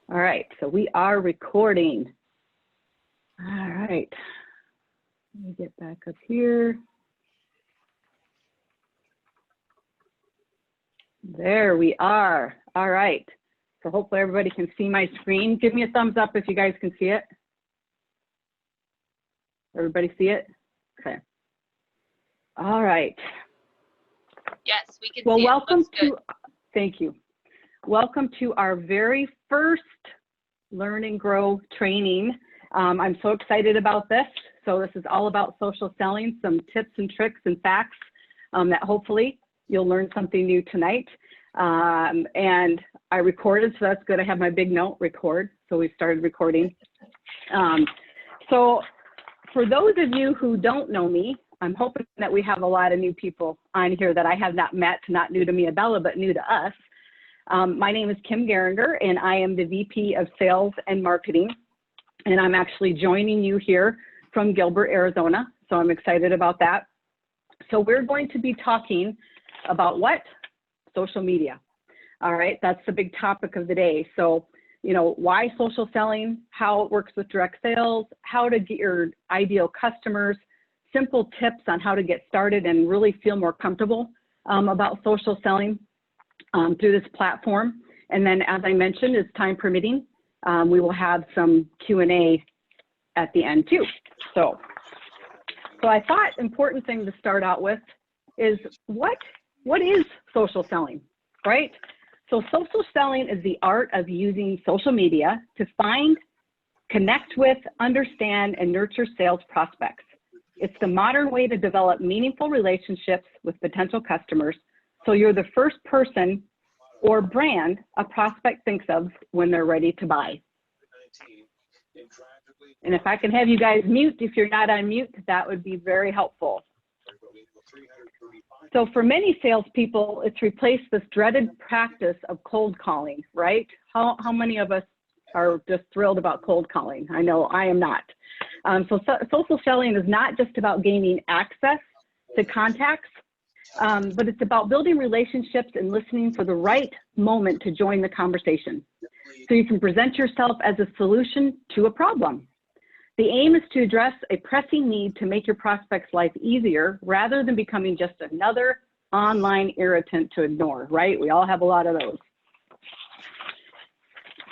All right, so we are recording. All right, let me get back up here. There we are. All right, so hopefully everybody can see my screen. Give me a thumbs up if you guys can see it. Everybody see it? Okay. All right. Yes, we can well, see it. Welcome Looks good. to, thank you. Welcome to our very first Learn and Grow training. I'm so excited about this. So this is all about social selling, some tips and tricks and facts that hopefully you'll learn something new tonight. And I recorded, so that's good. I have my big note, record. So we started recording. So for those of you who don't know me, I'm hoping that we have a lot of new people on here that I have not met, not new to me, Abella, but new to us. My name is Kim Geringer, and I am the VP of Sales and Marketing, and I'm actually joining you here from Gilbert, Arizona, so I'm excited about that. So we're going to be talking about what? Social media. All right, that's the big topic of the day. So, you know, why social selling, how it works with direct sales, how to get your ideal customers, simple tips on how to get started and really feel more comfortable about social selling through this platform. And then, as I mentioned, as time permitting, we will have some Q&A at the end too. So I thought important thing to start out with is what is social selling, right? So social selling is the art of using social media to find, connect with, understand, and nurture sales prospects. It's the modern way to develop meaningful relationships with potential customers, so you're the first person or brand a prospect thinks of when they're ready to buy. And if I can have you guys mute, if you're not on mute, that would be very helpful. So for many salespeople, it's replaced this dreaded practice of cold calling, right? How many of us are just thrilled about cold calling? I know I am not. So social selling is not just about gaining access to contacts, but it's about building relationships and listening for the right moment to join the conversation. So you can present yourself as a solution to a problem. The aim is to address a pressing need to make your prospect's life easier rather than becoming just another online irritant to ignore, right? We all have a lot of those.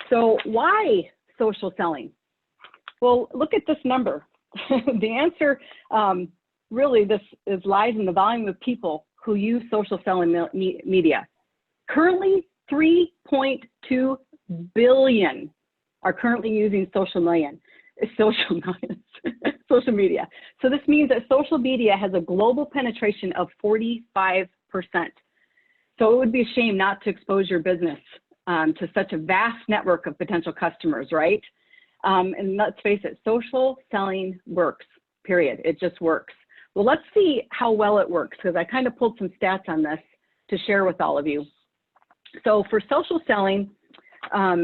So why social selling? Well, look at this number. The answer, really, this lies in the volume of people who use social selling media. Currently, 3.2 billion are currently using social media. So this means that social media has a global penetration of 45%. So it would be a shame not to expose your business to such a vast network of potential customers, right? And let's face it, social selling works, period. It just works. Well, let's see how well it works, because I kind of pulled some stats on this to share with all of you. So for social selling,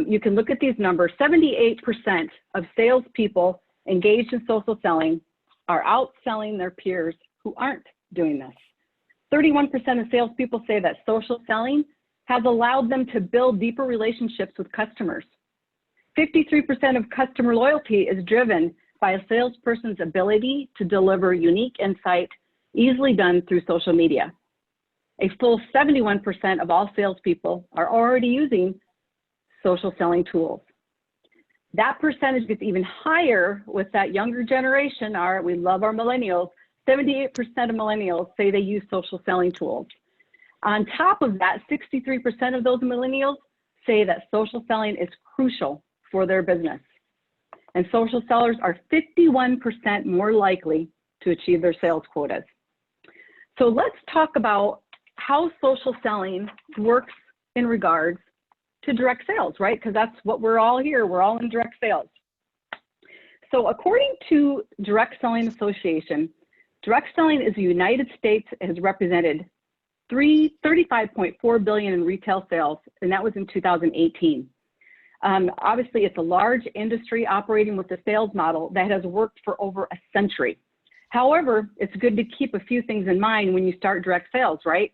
you can look at these numbers. 78% of salespeople engaged in social selling are outselling their peers who aren't doing this. 31% of salespeople say that social selling has allowed them to build deeper relationships with customers. 53% of customer loyalty is driven by a salesperson's ability to deliver unique insight, easily done through social media. A full 71% of all salespeople are already using social selling tools. That percentage gets even higher with that younger generation. We love our millennials. 78% of millennials say they use social selling tools. On top of that, 63% of those millennials say that social selling is crucial for their business. And social sellers are 51% more likely to achieve their sales quotas. So let's talk about how social selling works in regards to direct sales, right? Because that's what we're all here. We're all in direct sales. So according to Direct Selling Association, direct selling in the United States has represented $35.4 billion in retail sales, and that was in 2018. Obviously, it's a large industry operating with a sales model that has worked for over a century. However, it's good to keep a few things in mind when you start direct sales, right?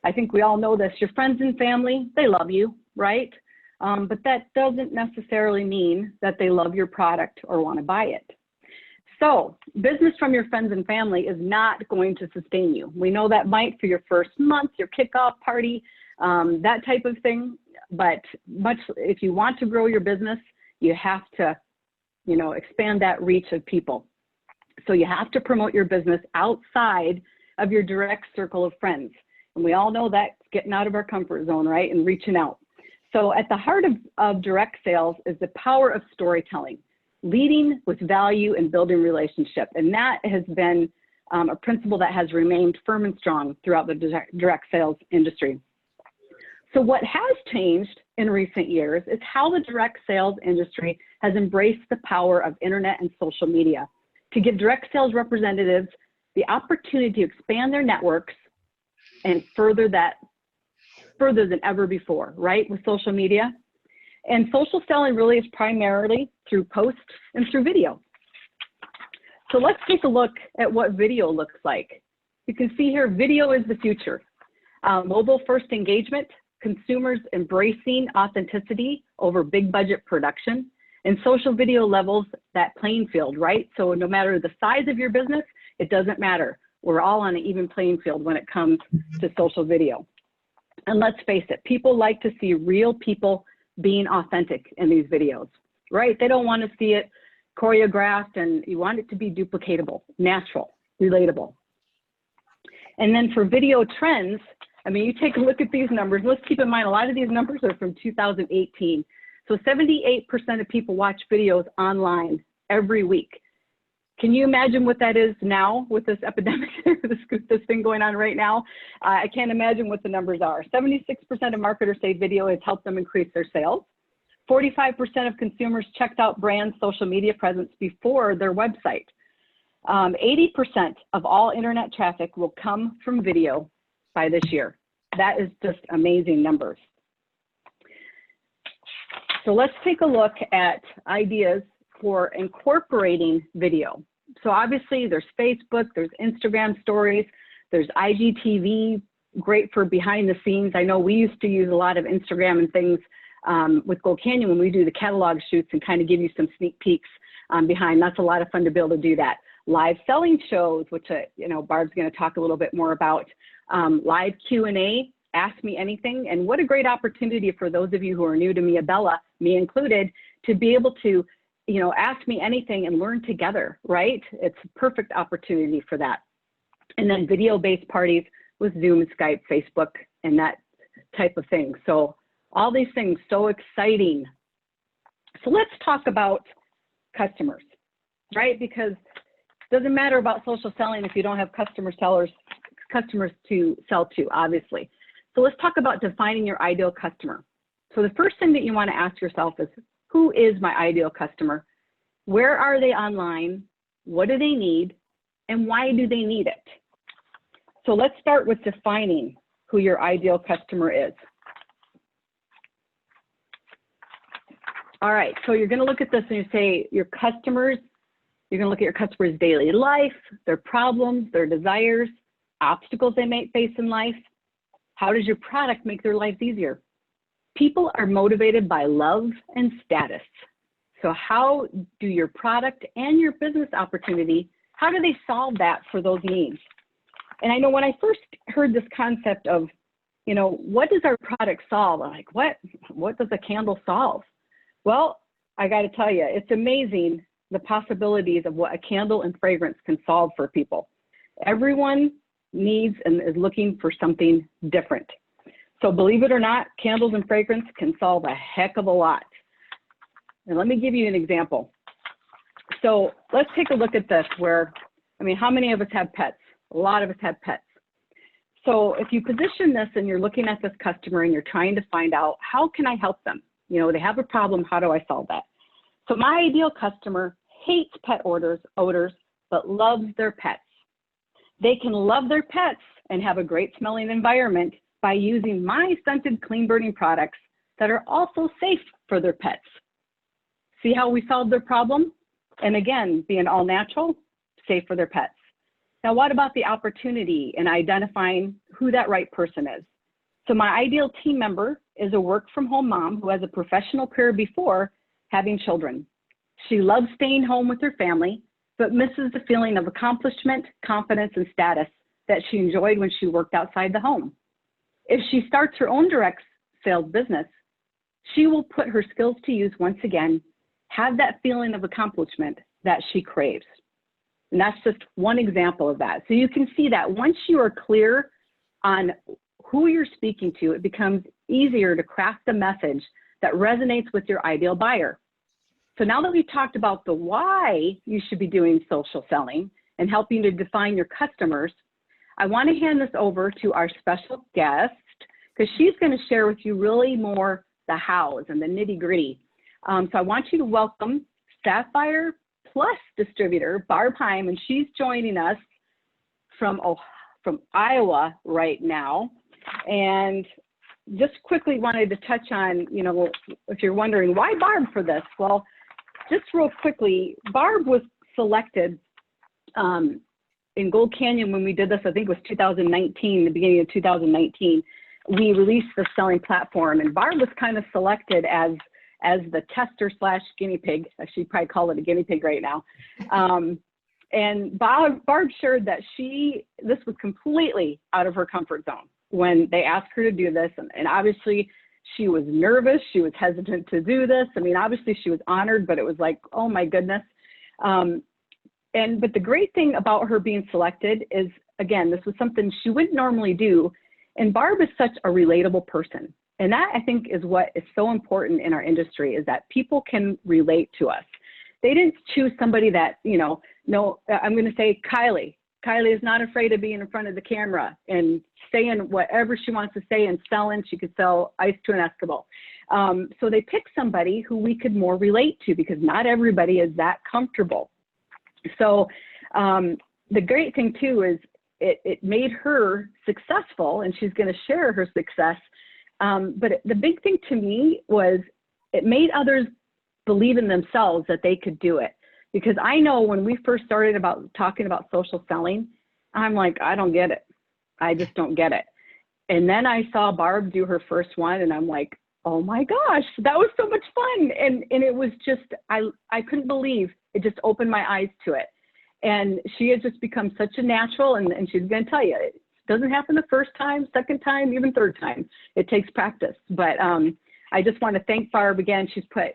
I think we all know this. Your friends and family, they love you, right? but that doesn't necessarily mean that they love your product or want to buy it. So business from your friends and family is not going to sustain you. We know that might for your first month, your kickoff party, that type of thing. But if you want to grow your business, you have to, expand that reach of people. So you have to promote your business outside of your direct circle of friends. And we all know that's getting out of our comfort zone, right? And reaching out. So at the heart of direct sales is the power of storytelling, leading with value and building relationship. And that has been a principle that has remained firm and strong throughout the direct sales industry. So what has changed in recent years is how the direct sales industry has embraced the power of internet and social media to give direct sales representatives the opportunity to expand their networks and further than ever before, right, with social media. And social selling really is primarily through posts and through video. So let's take a look at what video looks like. You can see here, video is the future. Mobile first engagement, consumers embracing authenticity over big budget production, and social video levels that playing field, right? So no matter the size of your business, it doesn't matter. We're all on an even playing field when it comes to social video. And let's face it, people like to see real people being authentic in these videos, right? They don't want to see it choreographed, and you want it to be duplicatable, natural, relatable. And then for video trends, you take a look at these numbers. Let's keep in mind, a lot of these numbers are from 2018. So 78% of people watch videos online every week. Can you imagine what that is now with this epidemic, this thing going on right now? I can't imagine what the numbers are. 76% of marketers say video has helped them increase their sales. 45% of consumers checked out brands' social media presence before their website. 80% of all internet traffic will come from video by this year. That is just amazing numbers. So let's take a look at ideas for incorporating video. So obviously there's Facebook, there's Instagram stories, there's IGTV, great for behind the scenes. I know we used to use a lot of Instagram and things with Gold Canyon when we do the catalog shoots and kind of give you some sneak peeks behind. That's a lot of fun to be able to do that. Live selling shows, which Barb's going to talk a little bit more about. Live Q&A, ask me anything. And what a great opportunity for those of you who are new to Miabella, me included, to be able to ask me anything and learn together, right? It's a perfect opportunity for that. And then video-based parties with Zoom, Skype, Facebook, and that type of thing. So all these things, so exciting. So let's talk about customers, right? Because it doesn't matter about social selling if you don't have customers to sell to, obviously. So let's talk about defining your ideal customer. So the first thing that you want to ask yourself is, who is my ideal customer? Where are they online? What do they need? And why do they need it? So let's start with defining who your ideal customer is. All right, so you're going to look at this and you say your customers, you're going to look at your customers' daily life, their problems, their desires, obstacles they may face in life. How does your product make their lives easier? People are motivated by love and status. So how do your product and your business opportunity, how do they solve that for those needs? And I know when I first heard this concept of, what does our product solve? I'm like, what does a candle solve? Well, I got to tell you, it's amazing the possibilities of what a candle and fragrance can solve for people. Everyone needs and is looking for something different. So believe it or not, candles and fragrance can solve a heck of a lot. And let me give you an example. So let's take a look at this where, how many of us have pets? A lot of us have pets. So if you position this and you're looking at this customer and you're trying to find out, how can I help them? They have a problem, how do I solve that? So my ideal customer hates pet odors, but loves their pets. They can love their pets and have a great smelling environment by using my scented clean burning products that are also safe for their pets. See how we solved their problem? And again, being all natural, safe for their pets. Now, what about the opportunity in identifying who that right person is? So my ideal team member is a work from home mom who has a professional career before having children. She loves staying home with her family, but misses the feeling of accomplishment, confidence, and status that she enjoyed when she worked outside the home. If she starts her own direct sales business, she will put her skills to use once again, have that feeling of accomplishment that she craves. And that's just one example of that. So you can see that once you are clear on who you're speaking to, it becomes easier to craft a message that resonates with your ideal buyer. So now that we've talked about the why you should be doing social selling and helping to define your customers, I want to hand this over to our special guest because she's going to share with you really more the hows and the nitty gritty. So I want you to welcome Sapphire Plus distributor Barb Heim, and she's joining us from Iowa right now. And just quickly wanted to touch on, you know, if you're wondering why Barb for this, well, just real quickly, Barb was selected in Gold Canyon when we did this. I think it was 2019, the beginning of 2019. We released the selling platform, and Barb was kind of selected as the tester slash guinea pig. I should probably call it a guinea pig right now. And Barb shared that this was completely out of her comfort zone when they asked her to do this. And obviously she was nervous. She was hesitant to do this. I mean, obviously she was honored, but it was like, oh my goodness. But the great thing about her being selected is, again, this was something she wouldn't normally do. And Barb is such a relatable person. And that, I think, is what is so important in our industry, is that people can relate to us. They didn't choose somebody that, you know, no, I'm going to say Kylie. Kylie is not afraid of being in front of the camera and saying whatever she wants to say and selling. She could sell ice to an Eskimo. So they picked somebody who we could more relate to, because not everybody is that comfortable. So the great thing too is it made her successful, and she's going to share her success. But the big thing to me was it made others believe in themselves that they could do it. Because I know when we first started talking about social selling, I'm like, I don't get it. I just don't get it. And then I saw Barb do her first one, and I'm like, oh my gosh, that was so much fun. And it was just, I couldn't believe it. Just opened my eyes to it. And she has just become such a natural, and she's going to tell you, it doesn't happen the first time, second time, even third time. It takes practice. But I just want to thank Barb again. She's put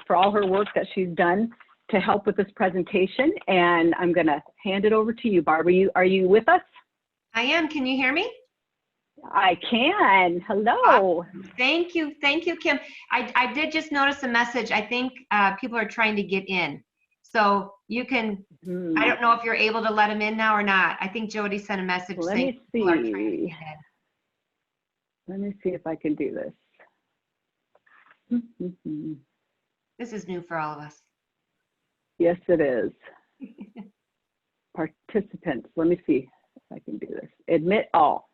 for all her work that she's done to help with this presentation. And I'm going to hand it over to you, Barb. Are you with us? I am. Can you hear me? I can. Hello. Thank you. Thank you, Kim. I did just notice a message. I think people are trying to get in. So you can, I don't know if you're able to let them in now or not. I think Jody sent a message saying people are trying to get in. Let me see if I can do this. This is new for all of us. Yes, it is. Participants. Let me see if I can do this. Admit all.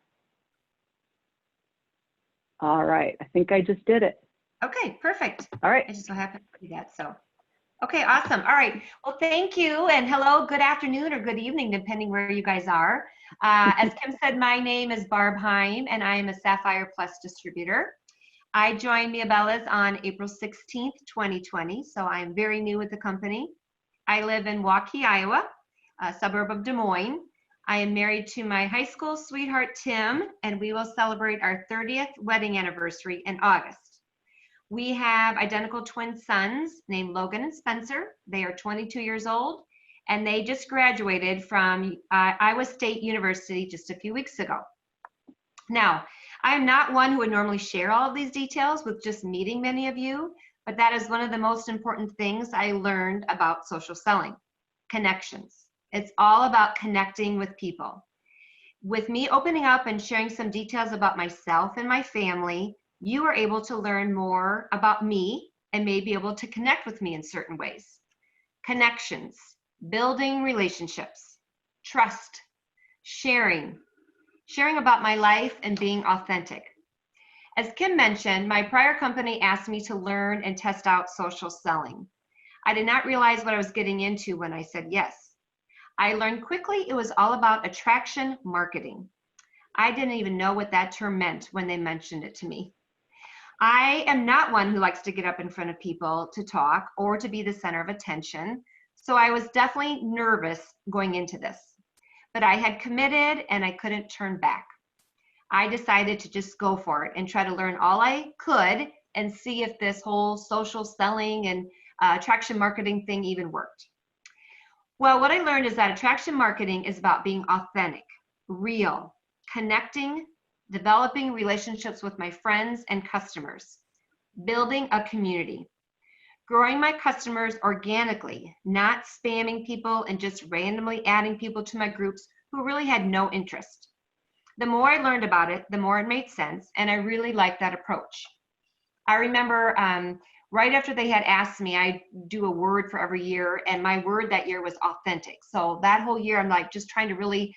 All right. I think I just did it. Okay, perfect. All right. I just so happen to do that. So, okay, awesome. All right. Well, thank you. And hello, good afternoon or good evening, depending where you guys are. As Kim said, my name is Barb Heim, and I am a Sapphire Plus distributor. I joined Miabella's on April 16th, 2020. So I'm very new with the company. I live in Waukee, Iowa, a suburb of Des Moines. I am married to my high school sweetheart, Tim, and we will celebrate our 30th wedding anniversary in August. We have identical twin sons named Logan and Spencer. They are 22 years old, and they just graduated from Iowa State University just a few weeks ago. Now, I am not one who would normally share all of these details with just meeting many of you, but that is one of the most important things I learned about social selling: connections. It's all about connecting with people. With me opening up and sharing some details about myself and my family, you are able to learn more about me and may be able to connect with me in certain ways. Connections, building relationships, trust, sharing about my life, and being authentic. As Kim mentioned, my prior company asked me to learn and test out social selling. I did not realize what I was getting into when I said yes. I learned quickly it was all about attraction marketing. I didn't even know what that term meant when they mentioned it to me. I am not one who likes to get up in front of people to talk or to be the center of attention. So I was definitely nervous going into this, but I had committed and I couldn't turn back. I decided to just go for it and try to learn all I could and see if this whole social selling and attraction marketing thing even worked. Well, what I learned is that attraction marketing is about being authentic, real, connecting, developing relationships with my friends and customers, building a community, growing my customers organically, not spamming people and just randomly adding people to my groups who really had no interest. The more I learned about it, the more it made sense, and I really liked that approach. I remember right after they had asked me, I do a word for every year, and my word that year was authentic. So that whole year, I'm like just trying to really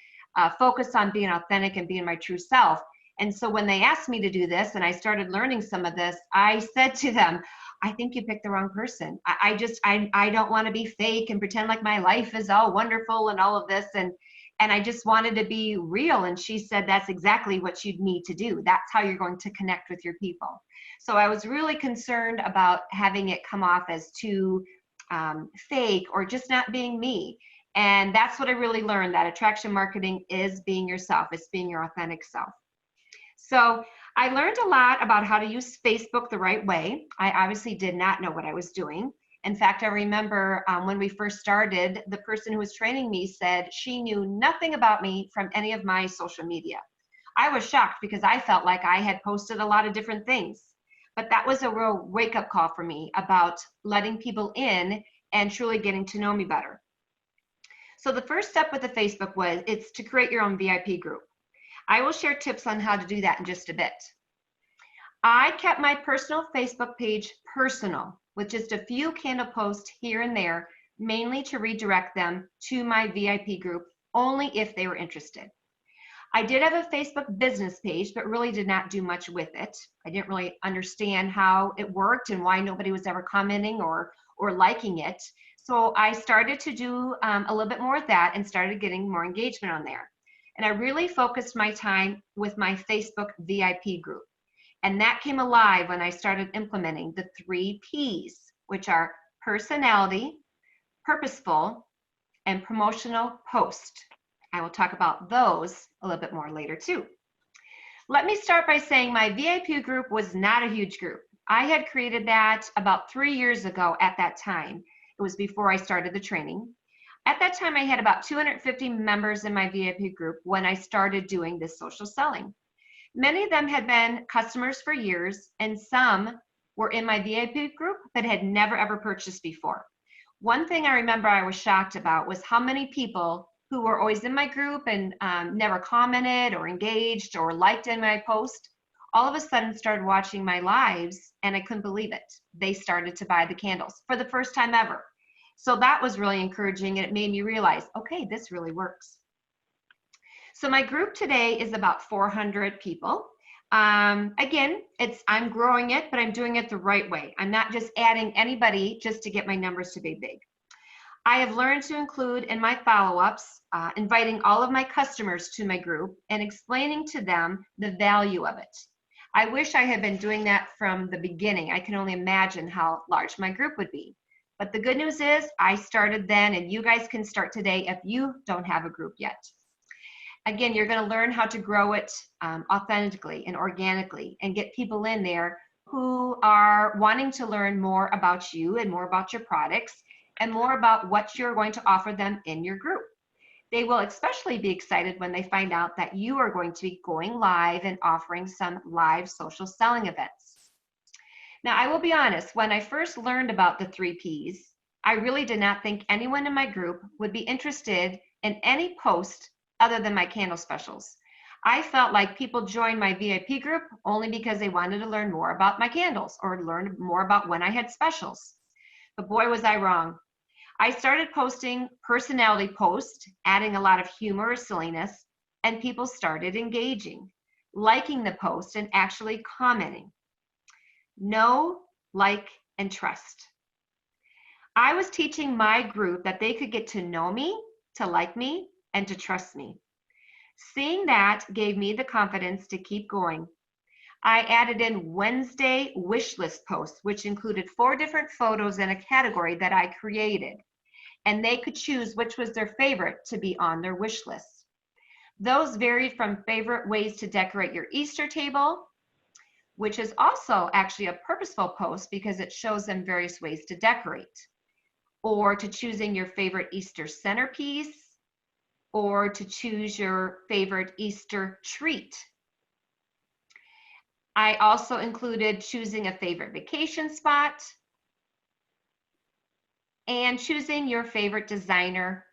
focus on being authentic and being my true self. And so when they asked me to do this and I started learning some of this, I said to them, I think you picked the wrong person. I don't want to be fake and pretend like my life is all wonderful and all of this. And I just wanted to be real. And she said, that's exactly what you need to do. That's how you're going to connect with your people. So I was really concerned about having it come off as too fake or just not being me. And that's what I really learned, that attraction marketing is being yourself. It's being your authentic self. So I learned a lot about how to use Facebook the right way. I obviously did not know what I was doing. In fact, I remember when we first started, the person who was training me said she knew nothing about me from any of my social media. I was shocked because I felt like I had posted a lot of different things. But that was a real wake-up call for me about letting people in and truly getting to know me better. So the first step with the Facebook it's to create your own VIP group. I will share tips on how to do that in just a bit. I kept my personal Facebook page personal with just a few candle posts here and there, mainly to redirect them to my VIP group only if they were interested. I did have a Facebook business page, but really did not do much with it. I didn't really understand how it worked and why nobody was ever commenting or liking it. So I started to do a little bit more of that and started getting more engagement on there. And I really focused my time with my Facebook VIP group. And that came alive when I started implementing the 3 Ps, which are personality, purposeful, and promotional post. I will talk about those a little bit more later too. Let me start by saying my VIP group was not a huge group. I had created that about 3 years ago at that time. It was before I started the training. At that time, I had about 250 members in my VIP group when I started doing this social selling. Many of them had been customers for years, and some were in my VIP group but had never ever purchased before. One thing I remember I was shocked about was how many people who were always in my group and never commented or engaged or liked in my post, all of a sudden started watching my lives, and I couldn't believe it. They started to buy the candles for the first time ever. So that was really encouraging, and it made me realize, okay, this really works. So my group today is about 400 people. Again, I'm growing it, but I'm doing it the right way. I'm not just adding anybody just to get my numbers to be big. I have learned to include in my follow-ups, inviting all of my customers to my group and explaining to them the value of it. I wish I had been doing that from the beginning. I can only imagine how large my group would be. But the good news is I started then, and you guys can start today if you don't have a group yet. Again, you're going to learn how to grow it authentically and organically and get people in there who are wanting to learn more about you and more about your products and more about what you're going to offer them in your group. They will especially be excited when they find out that you are going to be going live and offering some live social selling events. Now, I will be honest, when I first learned about the 3 Ps, I really did not think anyone in my group would be interested in any post other than my candle specials. I felt like people joined my VIP group only because they wanted to learn more about my candles or learn more about when I had specials. But boy, was I wrong. I started posting personality posts, adding a lot of humor or silliness, and people started engaging, liking the post, and actually commenting. Know, like, and trust. I was teaching my group that they could get to know me, to like me, and to trust me. Seeing that gave me the confidence to keep going. I added in Wednesday wish list posts, which included 4 different photos in a category that I created, and they could choose which was their favorite to be on their wish list. Those varied from favorite ways to decorate your Easter table, which is also actually a purposeful post because it shows them various ways to decorate, or to choosing your favorite Easter centerpiece, or to choose your favorite Easter treat. I also included choosing a favorite vacation spot and choosing your favorite designer.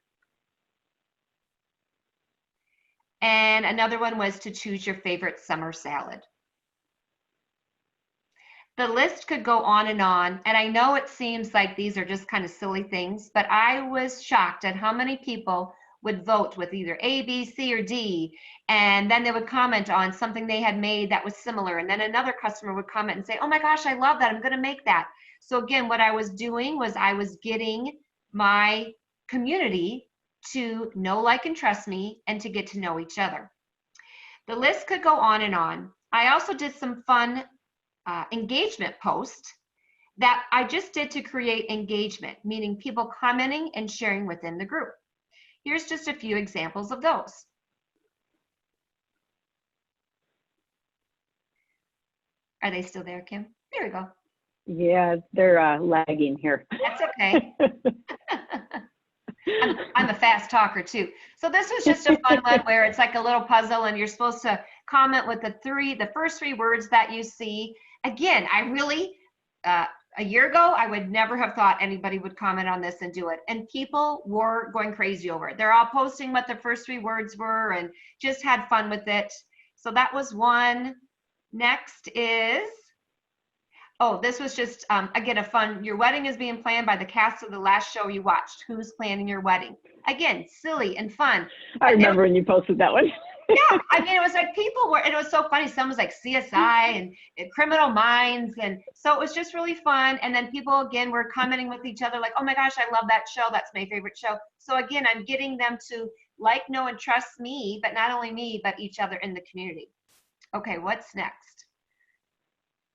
And another one was to choose your favorite summer salad. The list could go on, and I know it seems like these are just kind of silly things, but I was shocked at how many people would vote with either A, B, C, or D, and then they would comment on something they had made that was similar, and then another customer would comment and say, oh my gosh, I love that, I'm gonna make that. So again, what I was doing was I was getting my community to know, like, and trust me, and to get to know each other. The list could go on and on. I also did some fun engagement posts that I just did to create engagement, meaning people commenting and sharing within the group. Here's just a few examples of those. Are they still there, Kim? There we go. Yeah, they're lagging here. That's okay. I'm a fast talker too. So this was just a fun one where it's like a little puzzle and you're supposed to comment with the first 3 words that you see. Again, I really, a year ago, I would never have thought anybody would comment on this and do it. And people were going crazy over it. They're all posting what the first 3 words were and just had fun with it. So that was one. Next is, oh, this was just, again, a fun, your wedding is being planned by the cast of the last show you watched. Who's planning your wedding? Again, silly and fun. I remember when you posted that one. Yeah, I mean, it was like people were, and it was so funny. Some was like CSI and Criminal Minds. And so it was just really fun. And then people, again, were commenting with each other like, oh my gosh, I love that show. That's my favorite show. So again, I'm getting them to like, know, and trust me, but not only me, but each other in the community. Okay, what's next?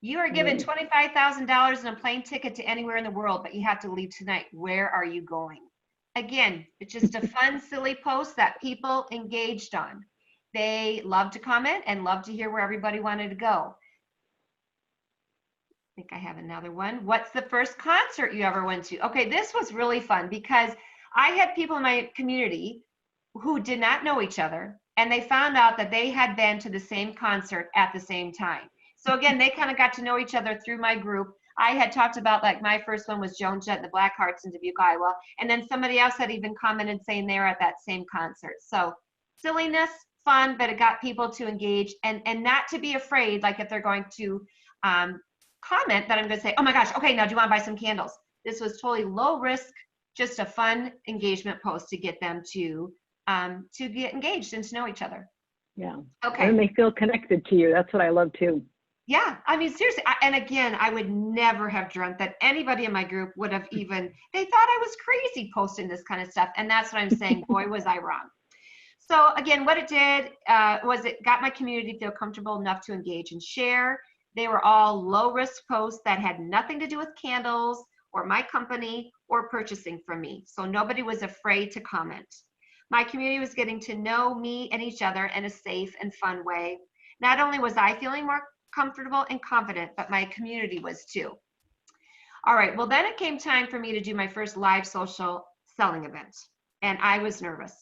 You are given $25,000 and a plane ticket to anywhere in the world, but you have to leave tonight. Where are you going? Again, it's just a fun, silly post that people engaged on. They love to comment and love to hear where everybody wanted to go. I think I have another one. What's the first concert you ever went to? Okay, this was really fun because I had people in my community who did not know each other, and they found out that they had been to the same concert at the same time. So again, they kind of got to know each other through my group. I had talked about, like, my first one was Joan Jett and the Blackhearts in Dubuque, Iowa, and then somebody else had even commented saying they were at that same concert. So silliness, fun, but it got people to engage and not to be afraid, like if they're going to comment, that I'm going to say, oh my gosh, okay, now do you want to buy some candles? This was totally low risk, just a fun engagement post to get them to get engaged and to know each other. Yeah. Okay. And they feel connected to you. That's what I love too. Yeah, I mean, seriously, and again, I would never have dreamt that anybody in my group would have even, they thought I was crazy posting this kind of stuff, and that's what I'm saying, boy, was I wrong. So again, what it did was it got my community to feel comfortable enough to engage and share. They were all low-risk posts that had nothing to do with candles or my company or purchasing from me, so nobody was afraid to comment. My community was getting to know me and each other in a safe and fun way. Not only was I feeling more comfortable and confident, but my community was too. All right, well, then it came time for me to do my first live social selling event, and I was nervous.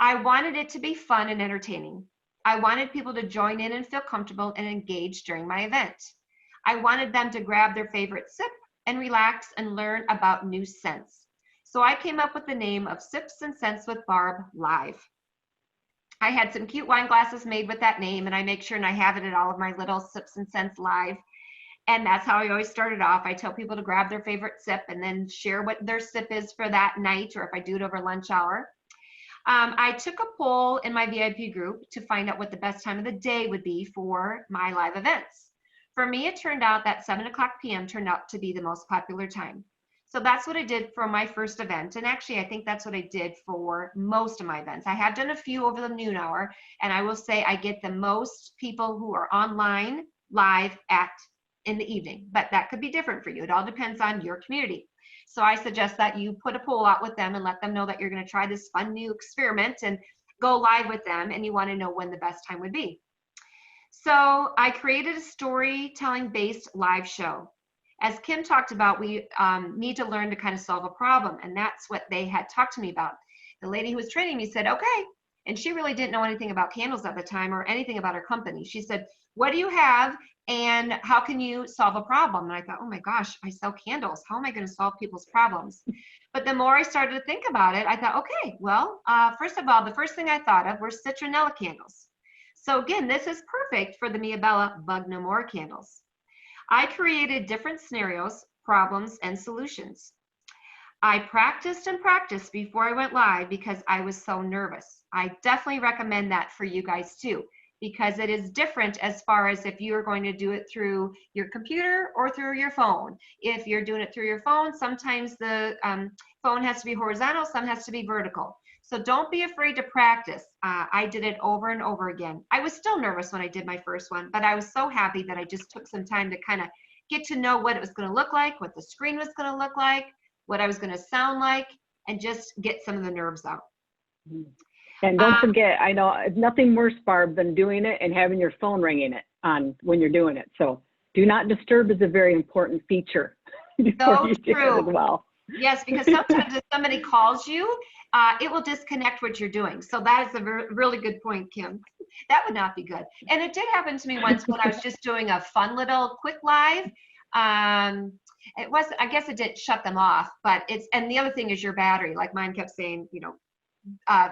I wanted it to be fun and entertaining. I wanted people to join in and feel comfortable and engaged during my event. I wanted them to grab their favorite sip and relax and learn about new scents. So I came up with the name of Sips and Scents with Barb Live. I had some cute wine glasses made with that name, and I make sure and I have it at all of my little Sips and Scents Live. And that's how I always started off. I tell people to grab their favorite sip and then share what their sip is for that night, or if I do it over lunch hour. I took a poll in my VIP group to find out what the best time of the day would be for my live events. For me, it turned out that 7 o'clock p.m. turned out to be the most popular time. So that's what I did for my first event. And actually, I think that's what I did for most of my events. I have done a few over the noon hour, and I will say I get the most people who are online live in the evening, but that could be different for you. It all depends on your community. So I suggest that you put a poll out with them and let them know that you're going to try this fun new experiment and go live with them, and you want to know when the best time would be. So I created a storytelling based live show. As Kim talked about, we need to learn to kind of solve a problem, and that's what they had talked to me about. The lady who was training me said, okay, and she really didn't know anything about candles at the time or anything about her company. She said, what do you have and how can you solve a problem? And I thought, oh my gosh, I sell candles. How am I going to solve people's problems? But the more I started to think about it, I thought, okay, well, first of all, the first thing I thought of were citronella candles. So again, this is perfect for the Mia Bella Bug No More candles. I created different scenarios, problems, and solutions. I practiced and practiced before I went live because I was so nervous. I definitely recommend that for you guys too, because it is different as far as if you are going to do it through your computer or through your phone. If you're doing it through your phone, sometimes the phone has to be horizontal, some has to be vertical. So don't be afraid to practice. I did it over and over again. I was still nervous when I did my first one, but I was so happy that I just took some time to kind of get to know what it was going to look like, what the screen was going to look like, what I was going to sound like, and just get some of the nerves out. And don't forget, I know nothing worse, Barb, than doing it and having your phone ringing it on when you're doing it. So do not disturb is a very important feature before So you do it as well. Yes, because sometimes if somebody calls you, it will disconnect what you're doing. So that is a really good point, Kim. That would not be good. And it did happen to me once when I was just doing a fun little quick live. It was, I guess it did shut them off, but and the other thing is your battery, like mine kept saying, you know,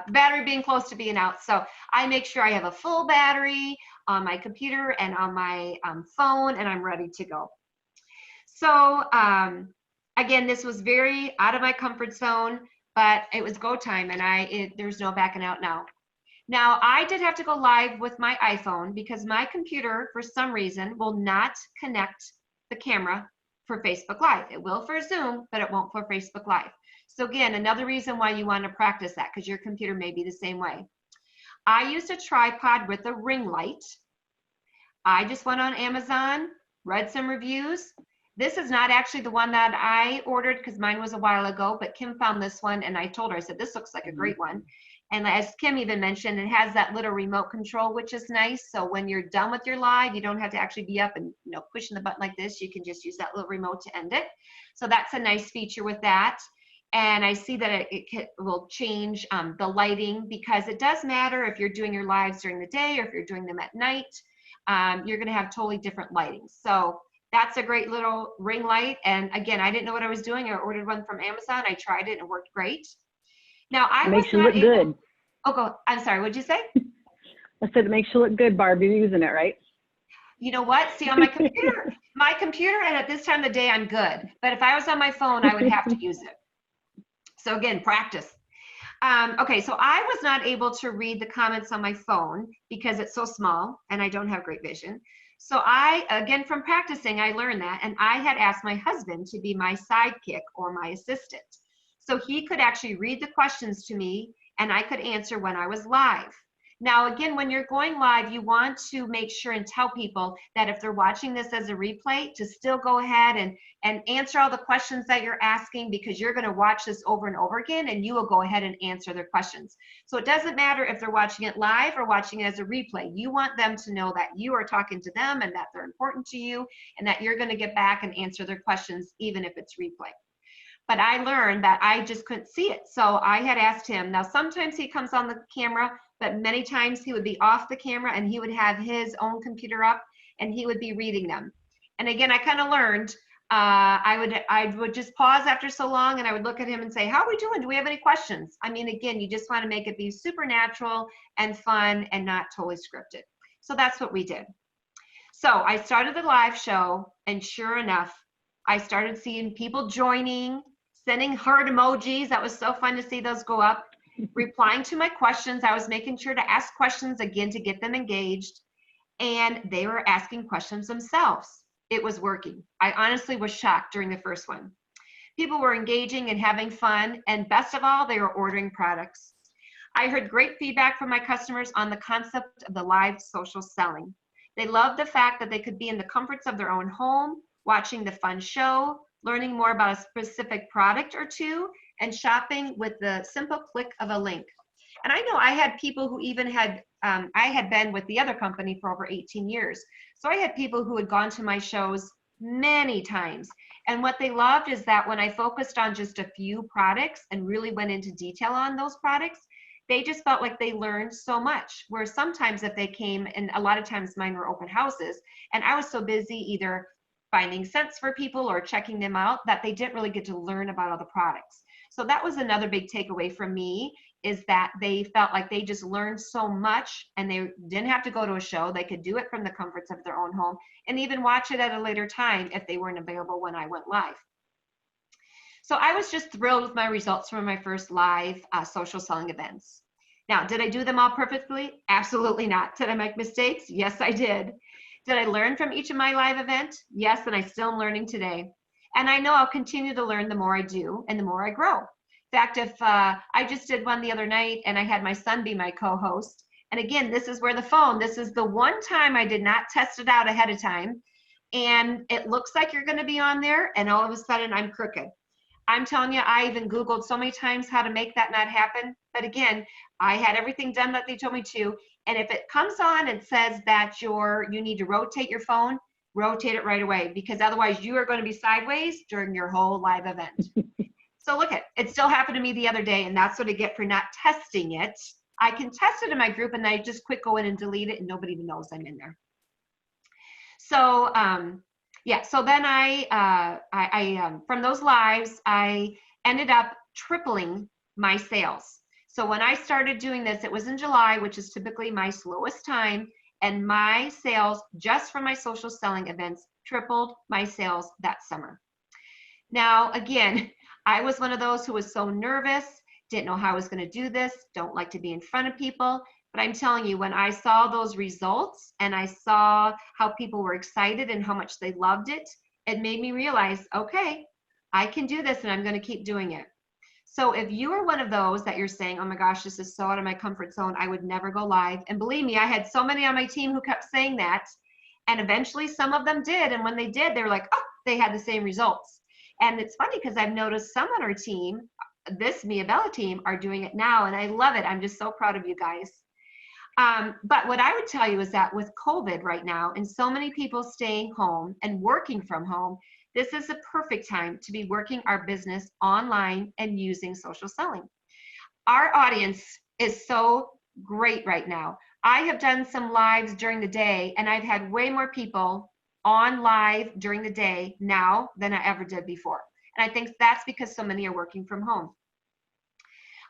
battery being close to being out. So I make sure I have a full battery on my computer and on my phone, and I'm ready to go. So again, this was very out of my comfort zone, but it was go time, and there's no backing out now. Now, I did have to go live with my iPhone because my computer, for some reason, will not connect the camera for Facebook Live. It will for Zoom, but it won't for Facebook Live. So again, another reason why you want to practice that, because your computer may be the same way. I used a tripod with a ring light. I just went on Amazon, read some reviews. This is not actually the one that I ordered because mine was a while ago, but Kim found this one and I told her, I said, this looks like a great one. And as Kim even mentioned, it has that little remote control, which is nice. So when you're done with your live, you don't have to actually be up and pushing the button like this. You can just use that little remote to end it. So that's a nice feature with that. And I see that it will change the lighting, because it does matter if you're doing your lives during the day or if you're doing them at night. You're going to have totally different lighting. So that's a great little ring light. And again, I didn't know what I was doing. I ordered one from Amazon. I tried it and it worked great. Now It makes you look good. Oh, go. I'm sorry. What'd you say? I said it makes you look good, Barb. You're using it, right? You know what? See, on my computer, and at this time of the day, I'm good. But if I was on my phone, I would have to use it. So again, practice. Okay, so I was not able to read the comments on my phone because it's so small and I don't have great vision. So again, from practicing, I learned that, and I had asked my husband to be my sidekick or my assistant. So he could actually read the questions to me and I could answer when I was live. Now, again, when you're going live, you want to make sure and tell people that if they're watching this as a replay, to still go ahead and answer all the questions that you're asking, because you're going to watch this over and over again and you will go ahead and answer their questions. So it doesn't matter if they're watching it live or watching it as a replay. You want them to know that you are talking to them and that they're important to you and that you're going to get back and answer their questions, even if it's replay. But I learned that I just couldn't see it. So I had asked him. Now, sometimes he comes on the camera, but many times he would be off the camera and he would have his own computer up and he would be reading them. And again, I kind of learned, I would just pause after so long and I would look at him and say, how are we doing? Do we have any questions? I mean, again, you just want to make it be supernatural and fun and not totally scripted. So that's what we did. So I started the live show, and sure enough, I started seeing people joining, sending heart emojis. That was so fun to see those go up. Replying to my questions. I was making sure to ask questions again to get them engaged. And they were asking questions themselves. It was working. I honestly was shocked during the first one. People were engaging and having fun, and best of all, they were ordering products. I heard great feedback from my customers on the concept of the live social selling. They loved the fact that they could be in the comforts of their own home, watching the fun show, learning more about a specific product or two, and shopping with the simple click of a link. And I know I had people who even had, I had been with the other company for over 18 years. So I had people who had gone to my shows many times. And what they loved is that when I focused on just a few products and really went into detail on those products, they just felt like they learned so much. Where sometimes if they came, and a lot of times mine were open houses, and I was so busy either finding scents for people or checking them out that they didn't really get to learn about all the products. So that was another big takeaway from me, is that they felt like they just learned so much and they didn't have to go to a show. They could do it from the comforts of their own home and even watch it at a later time if they weren't available when I went live. So I was just thrilled with my results from my first live social selling events. Now, did I do them all perfectly? Absolutely not. Did I make mistakes? Yes, I did. Did I learn from each of my live events? Yes, and I still am learning today. And I know I'll continue to learn the more I do and the more I grow. In fact, if I just did one the other night and I had my son be my co-host. And again, this is where this is the one time I did not test it out ahead of time. And it looks like you're going to be on there, and all of a sudden I'm crooked. I'm telling you, I even Googled so many times how to make that not happen. But again, I had everything done that they told me to. And if it comes on and says that you need to rotate your phone, rotate it right away, because otherwise you are going to be sideways during your whole live event. So look, it still happened to me the other day, and that's what I get for not testing it. I can test it in my group, and I just quick go in and delete it, and nobody even knows I'm in there. So yeah, so then from those lives, I ended up tripling my sales. So when I started doing this, it was in July, which is typically my slowest time, and my sales just from my social selling events tripled my sales that summer. Now, again, I was one of those who was so nervous, didn't know how I was going to do this, don't like to be in front of people. But I'm telling you, when I saw those results and I saw how people were excited and how much they loved it, it made me realize, okay, I can do this and I'm going to keep doing it. So if you are one of those that you're saying, oh my gosh, this is so out of my comfort zone, I would never go live. And believe me, I had so many on my team who kept saying that. And eventually some of them did. And when they did, they were like, oh, they had the same results. And it's funny because I've noticed some on our team, this Mia Bella team, are doing it now. And I love it. I'm just so proud of you guys. But what I would tell you is that with COVID right now and so many people staying home and working from home, this is a perfect time to be working our business online and using social selling. Our audience is so great right now. I have done some lives during the day, and I've had way more people on live during the day now than I ever did before. And I think that's because so many are working from home.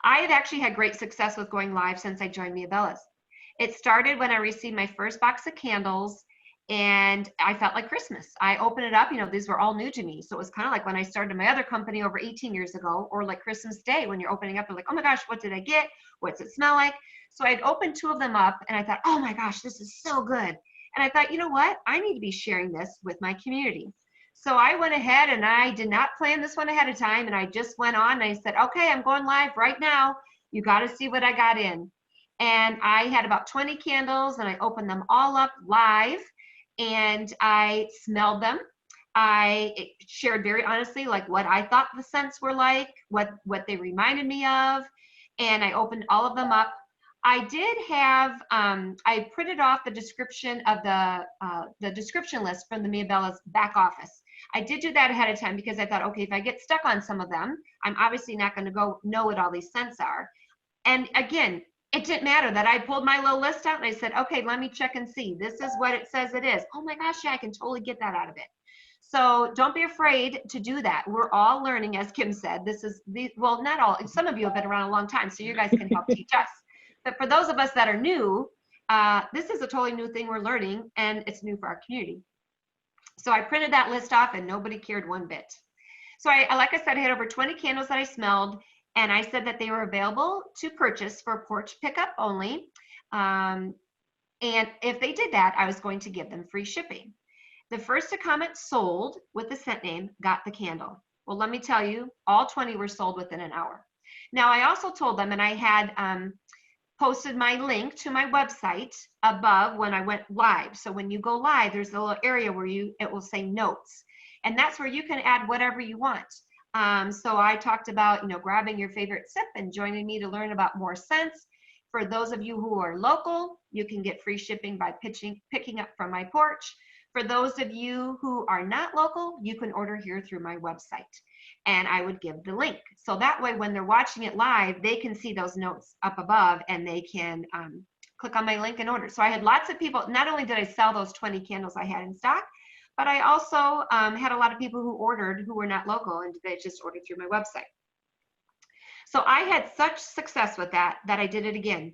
I have actually had great success with going live since I joined Mia Bella's. It started when I received my first box of candles, and I felt like Christmas. I opened it up, these were all new to me. So it was kind of like when I started my other company over 18 years ago, or like Christmas Day when you're opening up, you're like, oh my gosh, what did I get? What's it smell like? So I'd opened 2 of them up and I thought, oh my gosh, this is so good. And I thought, you know what? I need to be sharing this with my community. So I went ahead and I did not plan this one ahead of time. And I just went on and I said, okay, I'm going live right now. You got to see what I got in. And I had about 20 candles and I opened them all up live and I smelled them. I shared very honestly like what I thought the scents were like, what they reminded me of, and I opened all of them up. I did have, I printed off the description of the description list from the Mia Bella's back office. I did do that ahead of time because I thought, okay, if I get stuck on some of them, I'm obviously not going to go know what all these scents are. And again, it didn't matter that I pulled my little list out and I said, okay, let me check and see. This is what it says it is. Oh my gosh, yeah, I can totally get that out of it. So don't be afraid to do that. We're all learning, as Kim said. Well, not all, some of you have been around a long time, so you guys can help teach us. But for those of us that are new, this is a totally new thing we're learning, and it's new for our community. So I printed that list off, and nobody cared one bit. So like I said, I had over 20 candles that I smelled, and I said that they were available to purchase for porch pickup only. And if they did that, I was going to give them free shipping. The first to comment sold with the scent name got the candle. Well, let me tell you, all 20 were sold within an hour. Now, I also told them, and I had posted my link to my website above when I went live. So when you go live, there's a little area where it will say notes, and that's where you can add whatever you want. So I talked about, grabbing your favorite sip and joining me to learn about more scents. For those of you who are local, you can get free shipping by picking up from my porch. For those of you who are not local, you can order here through my website, and I would give the link. So that way, when they're watching it live, they can see those notes up above, and they can click on my link and order. So I had lots of people. Not only did I sell those 20 candles I had in stock, but I also had a lot of people who ordered who were not local, and they just ordered through my website. So I had such success with that I did it again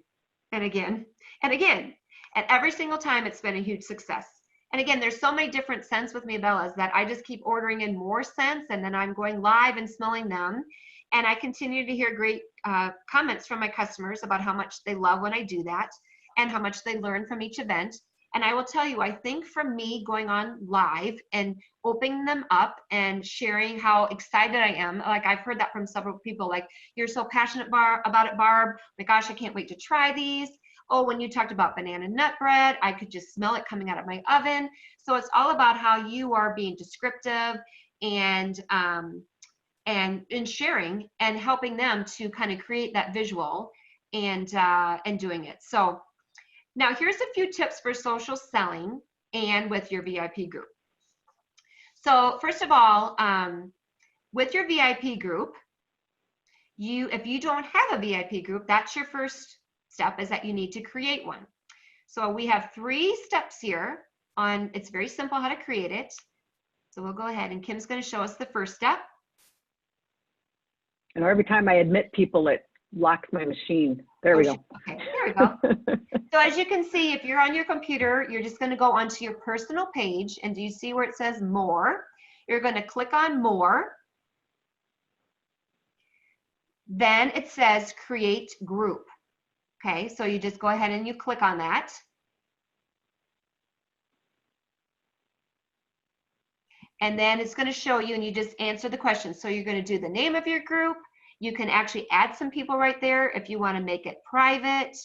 and again and again. And every single time it's been a huge success. And again, there's so many different scents with Mia Bellas that I just keep ordering in more scents, and then I'm going live and smelling them. And I continue to hear great comments from my customers about how much they love when I do that and how much they learn from each event. And I will tell you, I think from me going on live and opening them up and sharing how excited I am, like I've heard that from several people, like, you're so passionate about it, Barb. My gosh, I can't wait to try these. Oh, when you talked about banana nut bread, I could just smell it coming out of my oven. So it's all about how you are being descriptive and sharing and helping them to kind of create that visual and doing it. So now here's a few tips for social selling and with your VIP group. So first of all, with your VIP group, if you don't have a VIP group, that's your first step, is that you need to create one. So we have 3 steps here on, it's very simple how to create it. So we'll go ahead, and Kim's going to show us the first step. And every time I admit people, it locks my machine. There we go. Okay, there we go. So as you can see, if you're on your computer, you're just going to go onto your personal page, and do you see where it says more? You're going to click on more. Then it says create group. Okay, so you just go ahead and you click on that. And then it's going to show you, and you just answer the question. So you're going to do the name of your group. You can actually add some people right there if you want to make it private.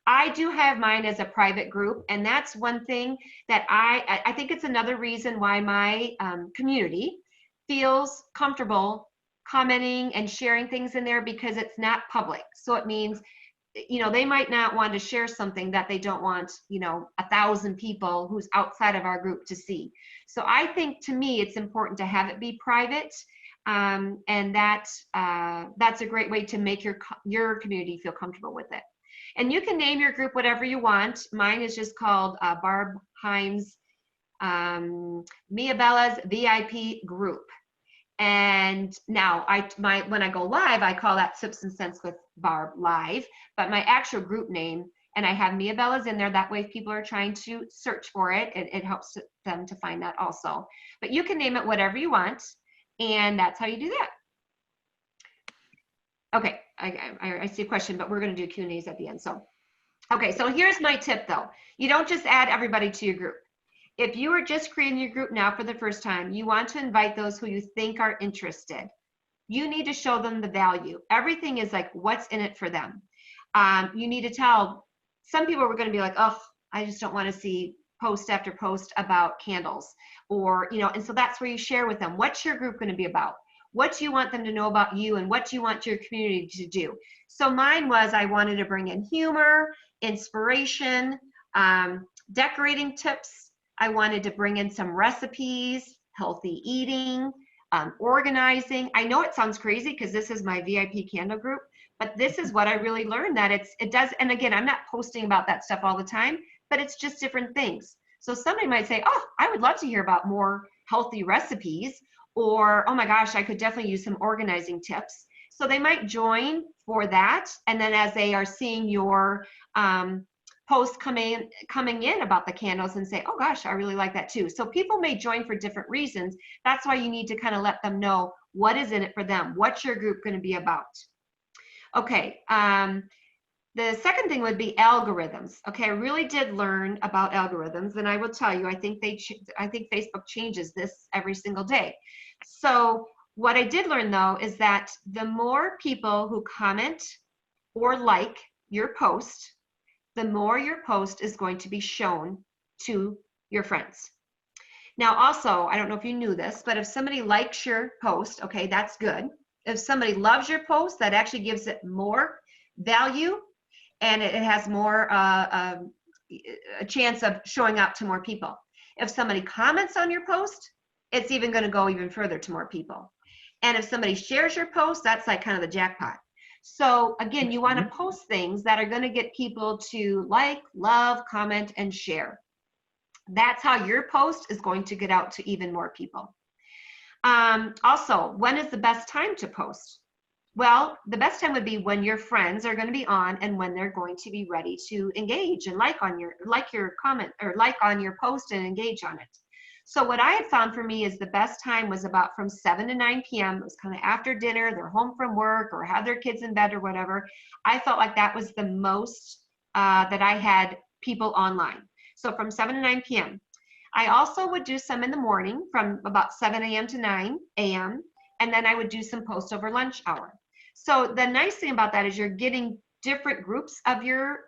I do have mine as a private group, and that's one thing that I think it's another reason why my community feels comfortable commenting and sharing things in there, because it's not public. So it means, they might not want to share something that they don't want, 1,000 people who's outside of our group to see. So I think, to me, it's important to have it be private, and that's a great way to make your community feel comfortable with it. And you can name your group whatever you want. Mine is just called Barb Heim's Mia Bella's VIP group. And now when I go live, I call that Sips and Scents with Barb Live, but my actual group name, and I have Mia Bella's in there. That way, if people are trying to search for it, it helps them to find that also. But you can name it whatever you want, and that's how you do that. Okay, I see a question, but we're going to do Q&As at the end. So, okay, so here's my tip though. You don't just add everybody to your group. If you are just creating your group now for the first time, you want to invite those who you think are interested. You need to show them the value. Everything is like, what's in it for them? You need to tell, some people are going to be like, oh, I just don't want to see post after post about candles, or, and so that's where you share with them. What's your group going to be about? What do you want them to know about you, and what do you want your community to do? So mine was, I wanted to bring in humor, inspiration, decorating tips. I wanted to bring in some recipes, healthy eating, organizing. I know it sounds crazy because this is my VIP candle group, but this is what I really learned, that it does. And again, I'm not posting about that stuff all the time, but it's just different things. So somebody might say, oh, I would love to hear about more healthy recipes, or, oh my gosh, I could definitely use some organizing tips. So they might join for that. And then as they are seeing your posts coming in about the candles and say, oh gosh, I really like that too. So people may join for different reasons. That's why you need to kind of let them know what is in it for them. What's your group going to be about? Okay. The second thing would be algorithms. Okay, I really did learn about algorithms, and I will tell you, I think Facebook changes this every single day. So What I did learn though is that the more people who comment or like your post, the more your post is going to be shown to your friends. Now also, I don't know if you knew this, but if somebody likes your post, okay, that's good. If somebody loves your post, that actually gives it more value, and it has more a chance of showing up to more people. If somebody comments on your post, it's even going to go even further to more people. And if somebody shares your post, that's like kind of the jackpot. So again, you want to post things that are going to get people to like, love, comment, and share. That's how your post is going to get out to even more people. Also, when is the best time to post? Well, the best time would be when your friends are going to be on and when they're going to be ready to engage and like your comment or like on your post and engage on it. So what I had found for me is the best time was about from 7 to 9 p.m. It was kind of after dinner, they're home from work or have their kids in bed or whatever. I felt like that was the most that I had people online. So from 7 to 9 p.m. I also would do some in the morning from about 7 a.m. to 9 a.m. And then I would do some posts over lunch hour. So the nice thing about that is you're getting different groups of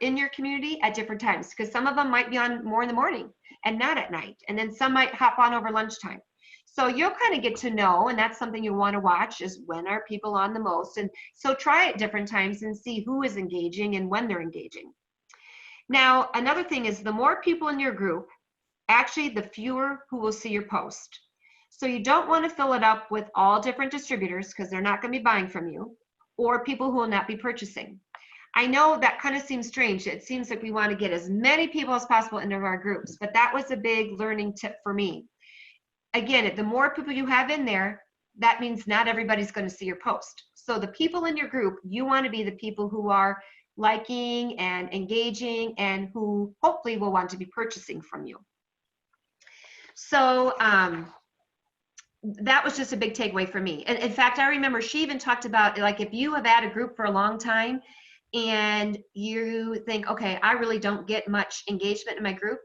in your community at different times, because some of them might be on more in the morning and not at night. And then some might hop on over lunchtime. So you'll kind of get to know, and that's something you want to watch, is when are people on the most. And so try at different times and see who is engaging and when they're engaging. Now, another thing is the more people in your group, actually the fewer who will see your post. So you don't want to fill it up with all different distributors because they're not going to be buying from you, or people who will not be purchasing. I know that kind of seems strange. It seems like we want to get as many people as possible into our groups, but that was a big learning tip for me. Again, the more people you have in there, that means not everybody's going to see your post. So the people in your group, you want to be the people who are liking and engaging and who hopefully will want to be purchasing from you. So that was just a big takeaway for me. And in fact, I remember she even talked about, like, if you have had a group for a long time and you think, okay, I really don't get much engagement in my group,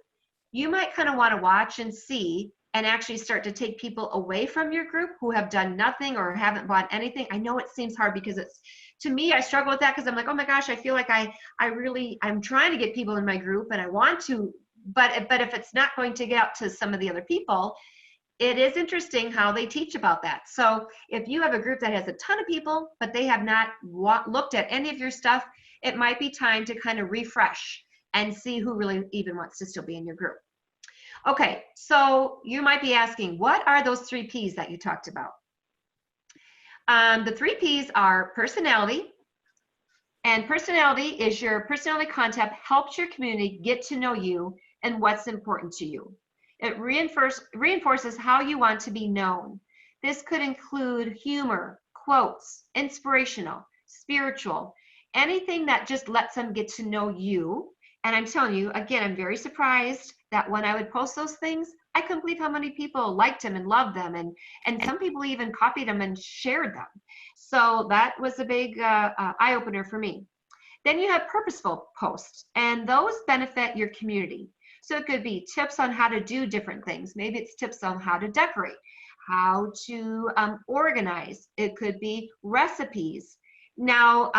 you might kind of want to watch and see and actually start to take people away from your group who have done nothing or haven't bought anything. I know it seems hard because to me, I struggle with that because I'm like, oh my gosh, I feel like I'm trying to get people in my group and I want to, but if it's not going to get out to some of the other people, it is interesting how they teach about that. So if you have a group that has a ton of people, but they have not looked at any of your stuff, it might be time to kind of refresh and see who really even wants to still be in your group. Okay, so you might be asking, what are those 3 Ps that you talked about? The 3 Ps are personality, and personality is your personality concept helps your community get to know you and what's important to you. It reinforces how you want to be known. This could include humor, quotes, inspirational, spiritual, anything that just lets them get to know you. And I'm telling you, again, I'm very surprised that when I would post those things, I couldn't believe how many people liked them and loved them. And some people even copied them and shared them. So that was a big eye-opener for me. Then you have purposeful posts, and those benefit your community. So it could be tips on how to do different things. Maybe it's tips on how to decorate, how to organize. It could be recipes. Now,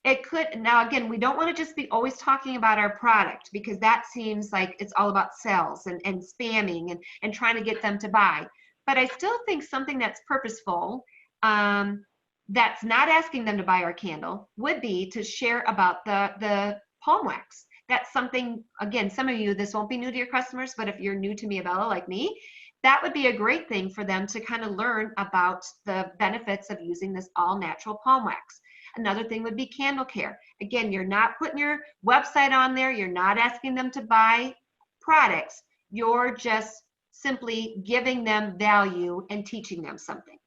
again, we don't want to just be always talking about our product, because that seems like it's all about sales and spamming and trying to get them to buy. But I still think something that's purposeful, that's not asking them to buy our candle, would be to share about the palm wax. That's something, again, some of you, this won't be new to your customers, but if you're new to Miabella like me, that would be a great thing for them to kind of learn about the benefits of using this all natural palm wax. Another thing would be candle care. Again, you're not putting your website on there. You're not asking them to buy products. You're just simply giving them value and teaching them something.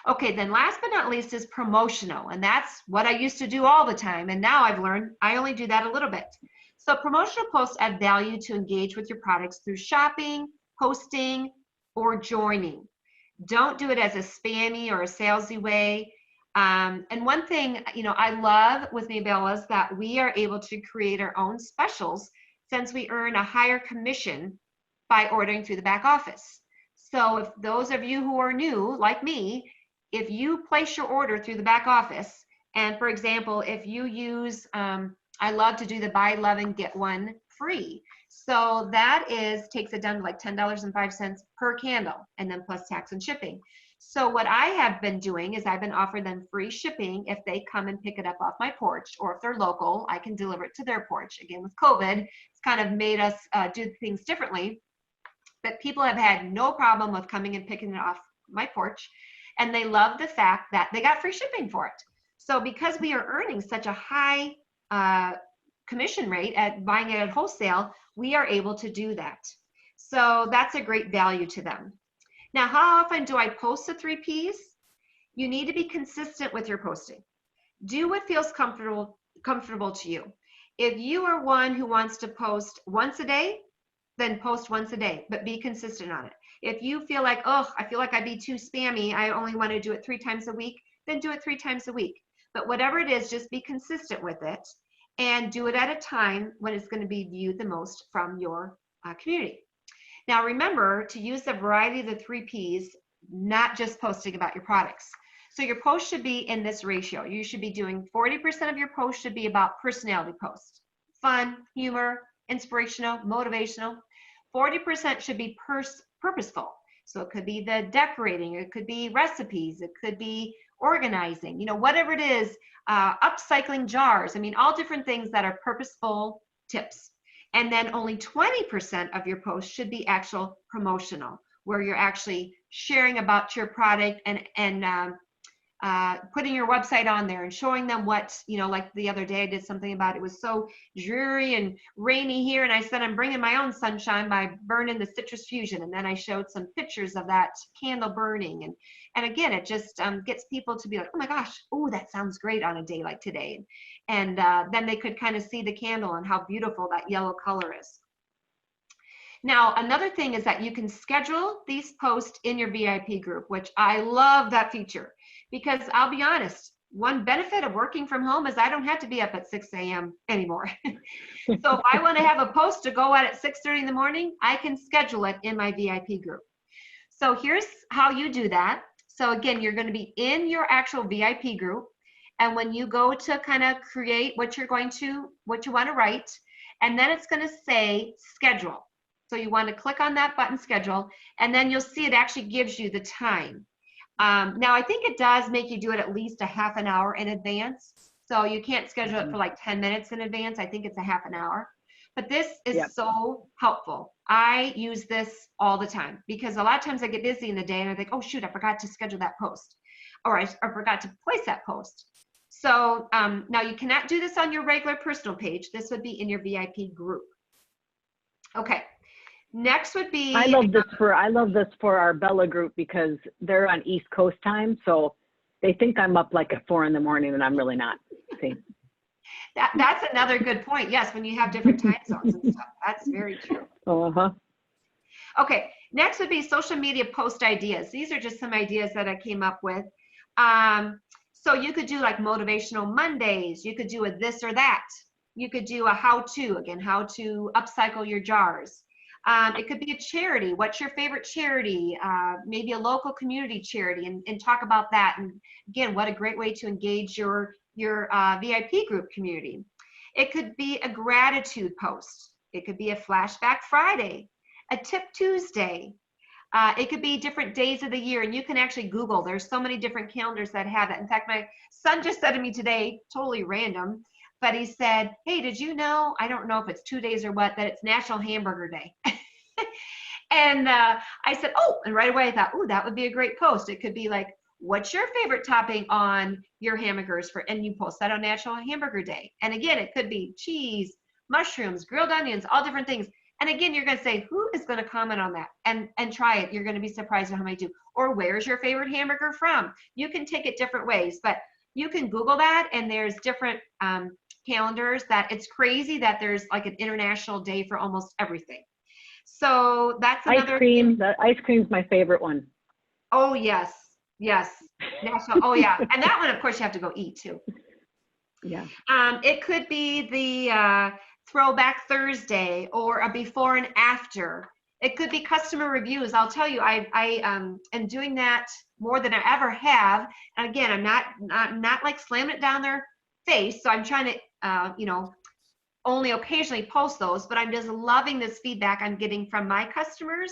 Okay, then last but not least is promotional. And that's what I used to do all the time. And now I've learned I only do that a little bit. So promotional posts add value to engage with your products through shopping, posting, or joining. Don't do it as a spammy or a salesy way. And one thing, I love with Miabella is that we are able to create our own specials, since we earn a higher commission by ordering through the back office. So if those of you who are new, like me, if you place your order through the back office, and for example, if you use, I love to do the buy 11, get one free. So that takes it down to like $10.05 per candle, and then plus tax and shipping. So what I have been doing is I've been offering them free shipping if they come and pick it up off my porch, or if they're local, I can deliver it to their porch. Again, with COVID, it's kind of made us do things differently, but people have had no problem with coming and picking it off my porch, and they love the fact that they got free shipping for it. So because we are earning such a high commission rate at buying it at wholesale, we are able to do that. So that's a great value to them. Now, how often do I post the 3 Ps? You need to be consistent with your posting. Do what feels comfortable to you. If you are one who wants to post once a day, then post once a day, but be consistent on it. If you feel like, oh, I feel like I'd be too spammy, I only want to do it 3 times a week, then do it 3 times a week. But whatever it is, just be consistent with it and do it at a time when it's going to be viewed the most from your community. Now, remember to use the variety of the 3 Ps, not just posting about your products. So your post should be in this ratio. You should be doing 40% of your post should be about personality posts, fun, humor, inspirational, motivational. 40% should be purposeful. So it could be the decorating, it could be recipes, it could be organizing, you know, whatever it is, upcycling jars. I mean, all different things that are purposeful tips. And then only 20% of your post should be actual promotional, where you're actually sharing about your product and putting your website on there and showing them what, you know, like the other day I did something about it was so dreary and rainy here, and I said I'm bringing my own sunshine by burning the citrus fusion, and then I showed some pictures of that candle burning, and again it just gets people to be like, oh my gosh, oh, that sounds great on a day like today, and then they could kind of see the candle and how beautiful that yellow color is. Now, another thing is that you can schedule these posts in your VIP group, which I love that feature, because I'll be honest, one benefit of working from home is I don't have to be up at 6 a.m. anymore. So if I want to have a post to go out at 6:30 in the morning, I can schedule it in my VIP group. So here's how you do that. So again, you're going to be in your actual VIP group, and when you go to kind of create what you want to write, and then it's going to say schedule. So you want to click on that button, schedule, and then you'll see it actually gives you the time. Now, I think it does make you do it at least a half an hour in advance. So you can't schedule it for like 10 minutes in advance. I think it's a half an hour. But this is so helpful. I use this all the time because a lot of times I get busy in the day and I think, oh, shoot, I forgot to schedule that post, or I forgot to place that post. So now you cannot do this on your regular personal page. This would be in your VIP group. Okay. Next would be, I love this for our Bella group because they're on East Coast time, so they think I'm up like at 4 in the morning, and I'm really not. See? That's another good point. Yes, when you have different time zones and stuff, that's very true. Okay, next would be social media post ideas. These are just some ideas that I came up with. So you could do like motivational Mondays. You could do a this or that. You could do a how-to, again, how to upcycle your jars. It could be a charity. What's your favorite charity? Maybe a local community charity, and talk about that. And again, what a great way to engage your VIP group community. It could be a gratitude post. It could be a flashback Friday, a tip Tuesday. It could be different days of the year, and you can actually Google. There's so many different calendars that have it. In fact, my son just said to me today, totally random, but he said, hey, did you know, I don't know if it's 2 days or what, that it's National Hamburger Day. And I said, oh, and right away I thought, oh, that would be a great post. It could be like, what's your favorite topping on your hamburgers and you post that on National Hamburger Day. And again, it could be cheese, mushrooms, grilled onions, all different things. And again, you're going to say, who is going to comment on that? And try it. You're going to be surprised at how many do. Or where's your favorite hamburger from? You can take it different ways, but you can Google that, and there's different calendars that it's crazy that there's like an international day for almost everything. So that's another ice cream. The ice cream's my favorite one. Oh yes, national. Oh yeah, and that one, of course, you have to go eat too. Yeah. It could be the Throwback Thursday or a before and after. It could be customer reviews. I'll tell you, I am doing that more than I ever have. And again, I'm not like slamming it down their face. So I'm trying to, you know, only occasionally post those, but I'm just loving this feedback I'm getting from my customers.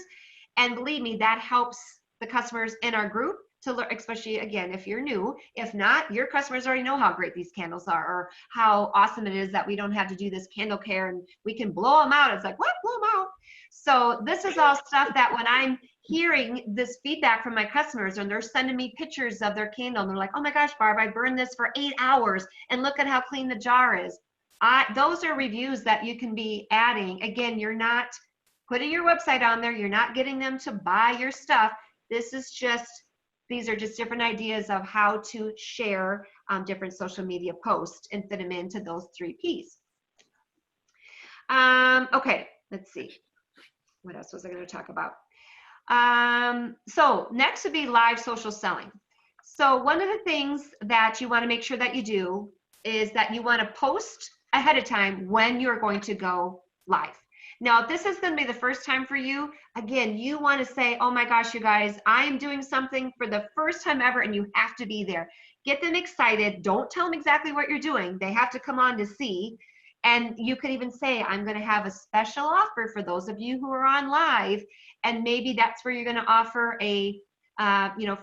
And believe me, that helps the customers in our group to learn, especially again, if you're new. If not, your customers already know how great these candles are, or how awesome it is that we don't have to do this candle care and we can blow them out. It's like, what? Blow them out. So this is all stuff that when I'm hearing this feedback from my customers and they're sending me pictures of their candle and they're like, oh my gosh, Barb, I burned this for 8 hours and look at how clean the jar is. Those are reviews that you can be adding. Again, you're not putting your website on there. You're not getting them to buy your stuff. These are just different ideas of how to share different social media posts and fit them into those 3 Ps. Okay, let's see. What else was I going to talk about? So next would be live social selling. So one of the things that you want to make sure that you do is that you want to post ahead of time when you're going to go live. Now, if this is going to be the first time for you, again, you want to say, oh my gosh, you guys, I am doing something for the first time ever, and you have to be there. Get them excited. Don't tell them exactly what you're doing. They have to come on to see. And you could even say, I'm going to have a special offer for those of you who are on live. And maybe that's where you're going to offer a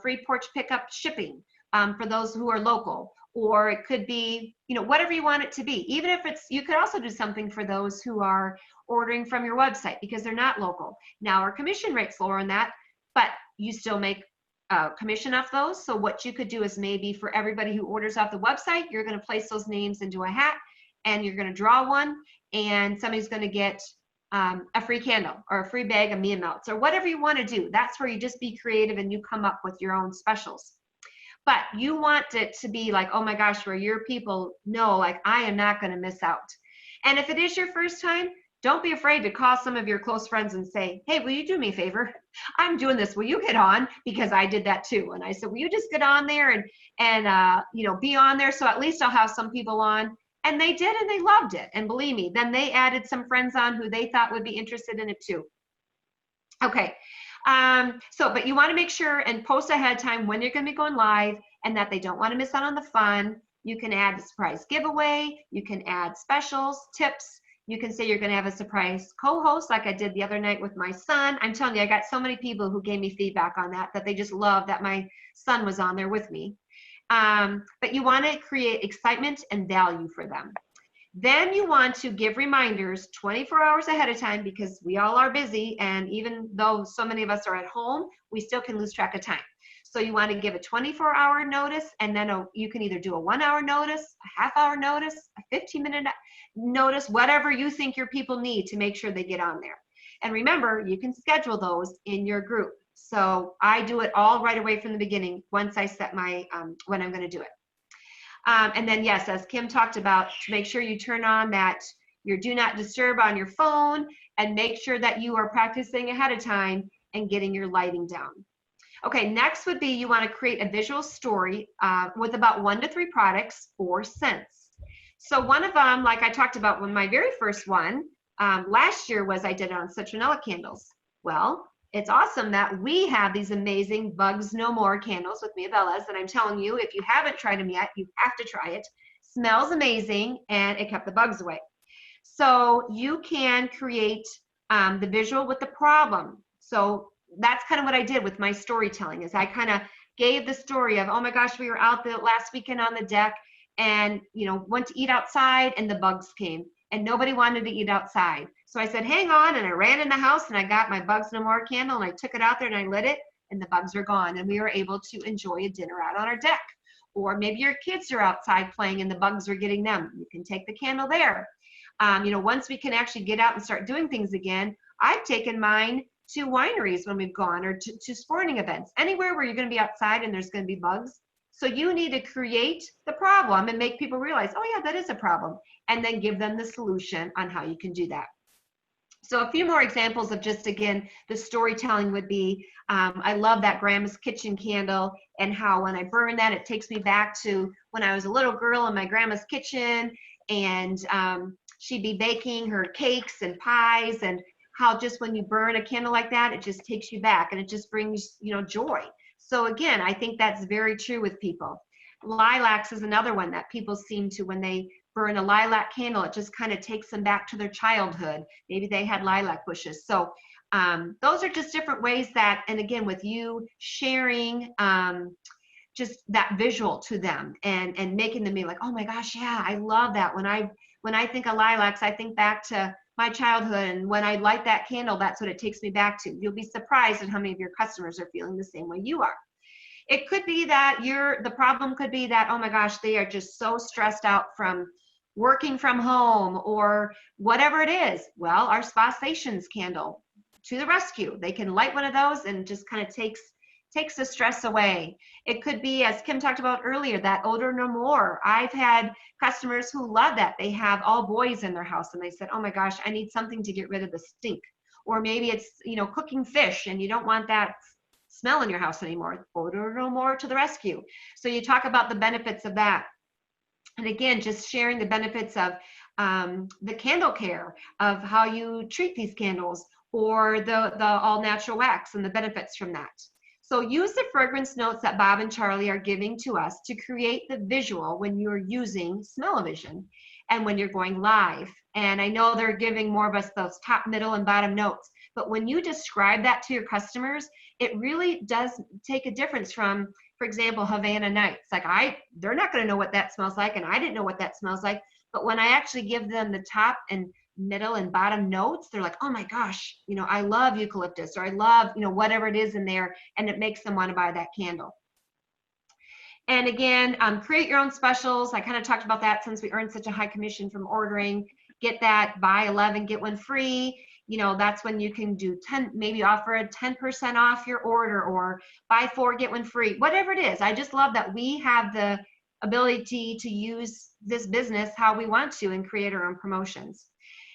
free porch pickup shipping for those who are local. Or it could be, whatever you want it to be. Even if you could also do something for those who are ordering from your website because they're not local. Now, our commission rate's lower on that, but you still make commission off those. So what you could do is maybe for everybody who orders off the website, you're going to place those names into a hat and you're going to draw one, and somebody's going to get a free candle or a free bag of meal melts or whatever you want to do. That's where you just be creative and you come up with your own specials. But you want it to be like, oh my gosh, where your people know, like, I am not going to miss out. And if it is your first time, don't be afraid to call some of your close friends and say, hey, will you do me a favor? I'm doing this. Will you get on? Because I did that too. And I said, will you just get on there and be on there? So at least I'll have some people on. And they did, and they loved it. And believe me, then they added some friends on who they thought would be interested in it too. Okay. But you want to make sure and post ahead of time when you're going to be going live and that they don't want to miss out on the fun. You can add a surprise giveaway. You can add specials, tips. You can say you're going to have a surprise co-host like I did the other night with my son. I'm telling you, I got so many people who gave me feedback on that they just love that my son was on there with me. But you want to create excitement and value for them. Then you want to give reminders 24 hours ahead of time because we all are busy, and even though so many of us are at home, we still can lose track of time. So you want to give a 24-hour notice, and then you can either do a 1-hour notice, a half-hour notice, a 15-minute notice, whatever you think your people need to make sure they get on there. And remember, you can schedule those in your group. So I do it all right away from the beginning once I set my when I'm going to do it. And then, yes, as Kim talked about, to make sure you turn on that your do not disturb on your phone and make sure that you are practicing ahead of time and getting your lighting down. Okay, next would be you want to create a visual story with about 1 to 3 products or scents. So one of them, like I talked about when my very first one last year was I did it on citronella candles. Well, it's awesome that we have these amazing Bugs No More candles with Mia Bellas, and I'm telling you, if you haven't tried them yet, you have to try it. Smells amazing, and it kept the bugs away. So you can create the visual with the problem. So that's kind of what I did with my storytelling, is I kind of gave the story of, oh my gosh, we were out the last weekend on the deck and, went to eat outside and the bugs came and nobody wanted to eat outside. So I said, hang on, and I ran in the house and I got my Bugs No More candle and I took it out there and I lit it and the bugs were gone and we were able to enjoy a dinner out on our deck. Or maybe your kids are outside playing and the bugs are getting them. You can take the candle there. Once we can actually get out and start doing things again, I've taken mine to wineries when we've gone, or to sporting events, anywhere where you're going to be outside and there's going to be bugs. So you need to create the problem and make people realize, oh yeah, that is a problem, and then give them the solution on how you can do that. So a few more examples of just, again, the storytelling would be, I love that Grandma's Kitchen candle and how when I burn that, it takes me back to when I was a little girl in my grandma's kitchen, and she'd be baking her cakes and pies, and how just when you burn a candle like that, it just takes you back and it just brings, you know, joy. So again, I think that's very true with people. Lilacs is another one that people seem to, when they burn a lilac candle, it just kind of takes them back to their childhood. Maybe they had lilac bushes. So those are just different ways that, and again, with you sharing just that visual to them and making them be like, oh my gosh, yeah, I love that. When I think of lilacs, I think back to my childhood, and when I light that candle, that's what it takes me back to. You'll be surprised at how many of your customers are feeling the same way you are. It could be that the problem could be that, oh my gosh, they are just so stressed out from working from home or whatever it is. Well, our Spa Stations candle to the rescue. They can light one of those and just kind of takes the stress away. It could be, as Kim talked about earlier, that odor no more. I've had customers who love that. They have all boys in their house and they said, oh my gosh, I need something to get rid of the stink. Or maybe it's, you know, cooking fish and you don't want that smell in your house anymore. Odor no more to the rescue. So you talk about the benefits of that. And again, just sharing the benefits of the candle care, of how you treat these candles, or the all natural wax and the benefits from that. So use the fragrance notes that Bob and Charlie are giving to us to create the visual when you're using Smell-O-Vision and when you're going live. And I know they're giving more of us those top, middle, and bottom notes, but when you describe that to your customers, it really does take a difference from, for example, Havana Nights. Like they're not gonna know what that smells like, and I didn't know what that smells like, but when I actually give them the top and middle and bottom notes, they're like, oh my gosh, you know, I love eucalyptus, or I love, you know, whatever it is in there, and it makes them want to buy that candle. And again, create your own specials. I kind of talked about that since we earned such a high commission from ordering. Get that buy 11, get one free. You know, that's when you can do 10, maybe offer a 10% off your order, or buy 4, get one free, whatever it is. I just love that we have the ability to use this business how we want to and create our own promotions.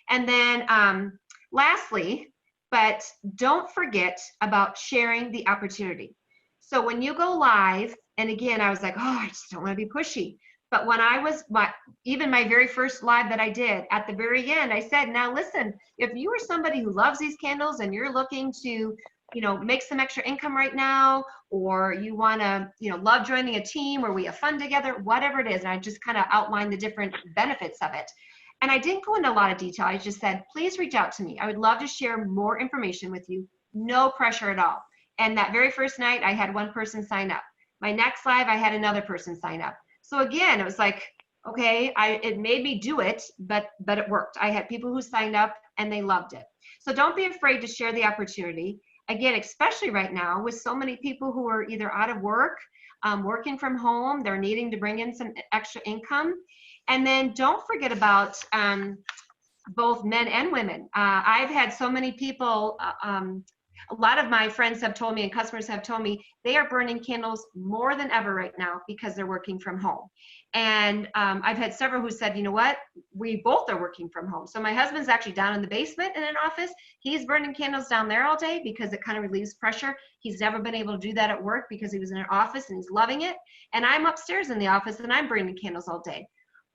And then lastly, but don't forget about sharing the opportunity. So when you go live, and again, I was like, oh, I just don't want to be pushy. But when I was, even my very first live that I did, at the very end, I said, now listen, if you are somebody who loves these candles and you're looking to, you know, make some extra income right now, or you want to, you know, love joining a team where we have fun together, whatever it is. And I just kind of outlined the different benefits of it. And I didn't go into a lot of detail. I just said, please reach out to me. I would love to share more information with you. No pressure at all. And that very first night, I had one person sign up. My next live, I had another person sign up. So again, it was like, okay, it made me do it, but it worked. I had people who signed up and they loved it. So don't be afraid to share the opportunity. Again, especially right now with so many people who are either out of work, working from home, they're needing to bring in some extra income. And then don't forget about both men and women. I've had so many people, a lot of my friends have told me and customers have told me they are burning candles more than ever right now because they're working from home. And I've had several who said, you know what, we both are working from home. So my husband's actually down in the basement in an office. He's burning candles down there all day because it kind of relieves pressure. He's never been able to do that at work because he was in an office and he's loving it. And I'm upstairs in the office and I'm burning candles all day.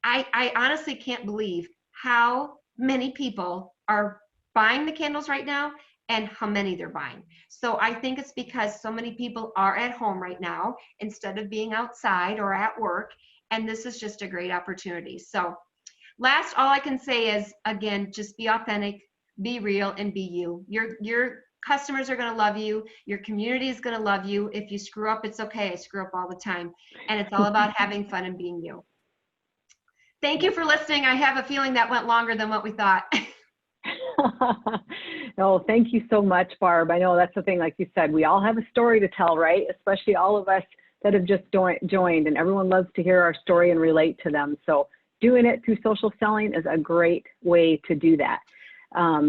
I honestly can't believe how many people are buying the candles right now and how many they're buying. So I think it's because so many people are at home right now instead of being outside or at work. And this is just a great opportunity. So last, all I can say is, again, just be authentic, be real, and be you. Your customers are going to love you. Your community is going to love you. If you screw up, it's okay. I screw up all the time. And it's all about having fun and being you. Thank you for listening. I have a feeling that went longer than what we thought. No, thank you so much, Barb. I know that's the thing, like you said, we all have a story to tell, right? Especially all of us that have just joined, and everyone loves to hear our story and relate to them. So doing it through social selling is a great way to do that.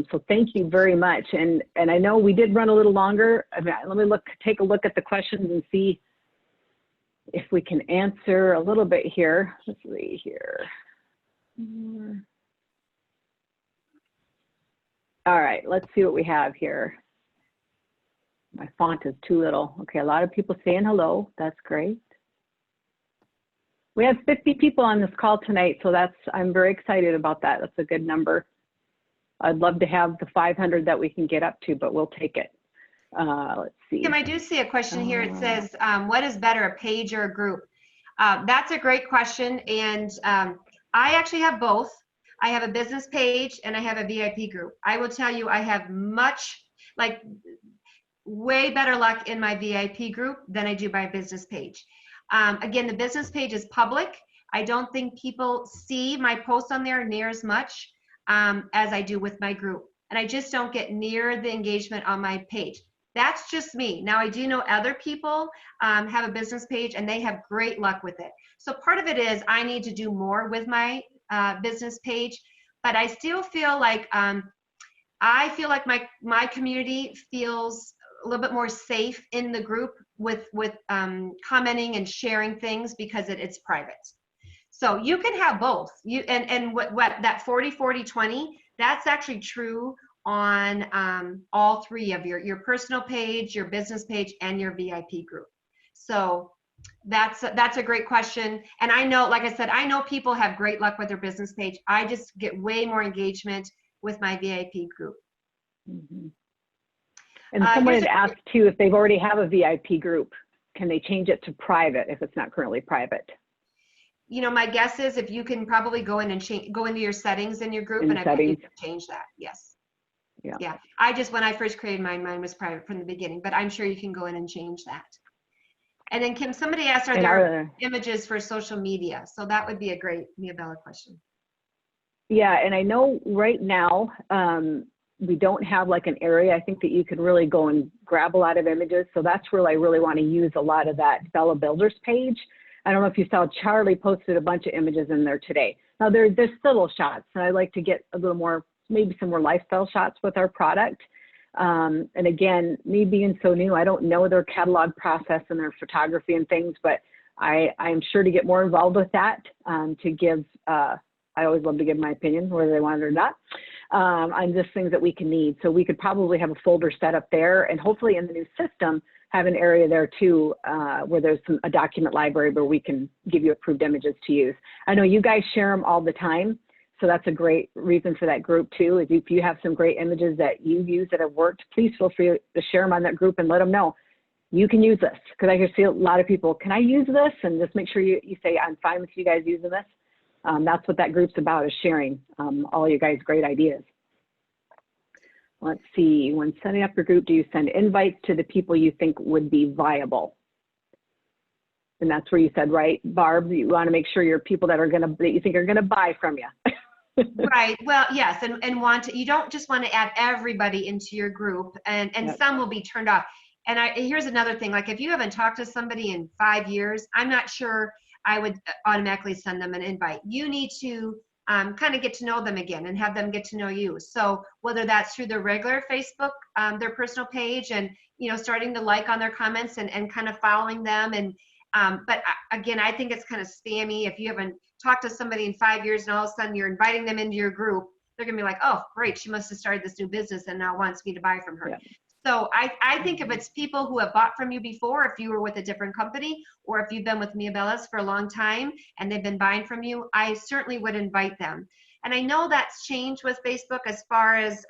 So thank you very much. And I know we did run a little longer. I mean, let me take a look at the questions and see if we can answer a little bit here. Let's see here. All right, let's see what we have here. My font is too little. Okay, a lot of people saying hello. That's great. We have 50 people on this call tonight, so I'm very excited about that. That's a good number. I'd love to have the 500 that we can get up to, but we'll take it. Let's see. Kim, I do see a question here. It says, what is better, a page or a group? That's a great question. And I actually have both. I have a business page and I have a VIP group. I will tell you, I have way better luck in my VIP group than I do my business page. Again, the business page is public. I don't think people see my posts on there near as much as I do with my group. And I just don't get near the engagement on my page. That's just me. Now, I do know other people have a business page and they have great luck with it. So part of it is I need to do more with my business page, but I still feel like my community feels a little bit more safe in the group with commenting and sharing things because it's private. So you can have both. And what that 40-40-20, that's actually true on all three of your personal page, your business page, and your VIP group. So that's a great question. And I know, like I said, I know people have great luck with their business page. I just get way more engagement with my VIP group. Mm-hmm. And someone had asked too, if they've already have a VIP group, can they change it to private if it's not currently private? You know, my guess is if you can probably go in and go into your settings in your group, and I bet you can change that. Yes. Yeah. When I first created mine was private from the beginning, but I'm sure you can go in and change that. And then Kim, somebody asked, are there images for social media? So that would be a great Mia Bella question. Yeah, and I know right now we don't have like an area, I think, that you can really go and grab a lot of images. So that's where I really want to use a lot of that Bella Builders page. I don't know if you saw Charlie posted a bunch of images in there today. Now there's still shots, and I like to get a little more, maybe some more lifestyle shots with our product. And again, me being so new, I don't know their catalog process and their photography and things, but I'm sure to get more involved with that, to give, I always love to give my opinion, whether they want it or not, on just things that we can need. So we could probably have a folder set up there, and hopefully in the new system, have an area there too, where there's a document library where we can give you approved images to use. I know you guys share them all the time. So that's a great reason for that group too, is if you have some great images that you use that have worked, please feel free to share them on that group and let them know you can use this. Because I can see a lot of people, can I use this? And just make sure you say, I'm fine with you guys using this. That's what that group's about, is sharing all you guys' great ideas. Let's see, when setting up your group, do you send invites to the people you think would be viable? And that's where you said, right, Barb, you want to make sure your people that you think are gonna buy from you. Right. Well, yes, and you don't just want to add everybody into your group, and Yep. Some will be turned off. And here's another thing, like if you haven't talked to somebody in 5 years, I'm not sure I would automatically send them an invite. You need to kind of get to know them again and have them get to know you. So whether that's through their regular Facebook, their personal page, and starting to like on their comments and kind of following them. And but again, I think it's kind of spammy if you haven't talked to somebody in 5 years and all of a sudden you're inviting them into your group. They're gonna be like, oh great, she must have started this new business and now wants me to buy from her. Yeah. So I think if it's people who have bought from you before, if you were with a different company, or if you've been with Mia Bella's for a long time and they've been buying from you, I certainly would invite them. And I know that's changed with Facebook as far as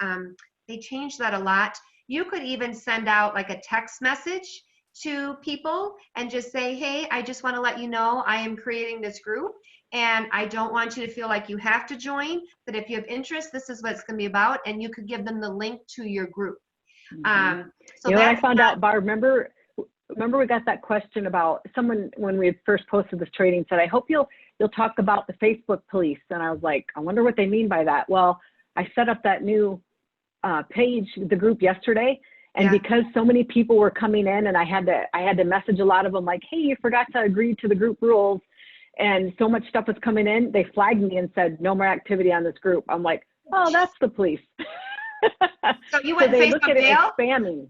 they changed that a lot. You could even send out like a text message to people and just say, hey, I just want to let you know I am creating this group, and I don't want you to feel like you have to join, but if you have interest, this is what it's going to be about, and you could give them the link to your group. Mm-hmm. So what I found out, Barb, remember we got that question about someone when we had first posted this training said, I hope you'll talk about the Facebook police. And I was like, I wonder what they mean by that. Well, I set up that new page, the group, yesterday. And because so many people were coming in and I had to message a lot of them like, hey, you forgot to agree to the group rules. And so much stuff was coming in, they flagged me and said, no more activity on this group. I'm like, oh, that's the police. So you went so they Facebook look at jail? it as spamming.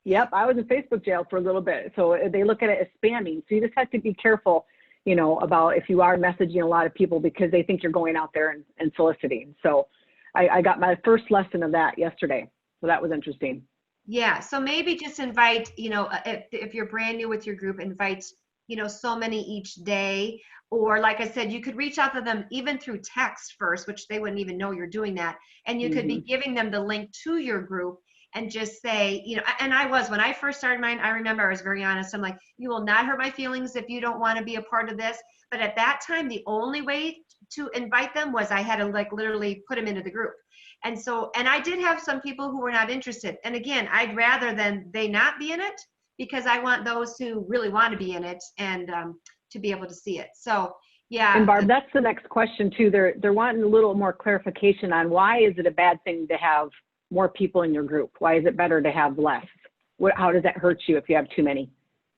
Yep, I was in Facebook jail for a little bit. So they look at it as spamming. So you just have to be careful, about if you are messaging a lot of people because they think you're going out there and soliciting. So I got my first lesson of that yesterday. So that was interesting. Yeah, so maybe just invite, if you're brand new with your group, invite so many each day. Or like I said, you could reach out to them even through text first, which they wouldn't even know you're doing that. And you could be giving them the link to your group and just say, and when I first started mine, I remember I was very honest. I'm like, you will not hurt my feelings if you don't want to be a part of this. But at that time, the only way to invite them was I had to like literally put them into the group. And I did have some people who were not interested. And again, I'd rather than they not be in it, because I want those who really want to be in it and to be able to see it. So yeah. And Barb, that's the next question too. They're wanting a little more clarification on why is it a bad thing to have more people in your group? Why is it better to have less? How does that hurt you if you have too many?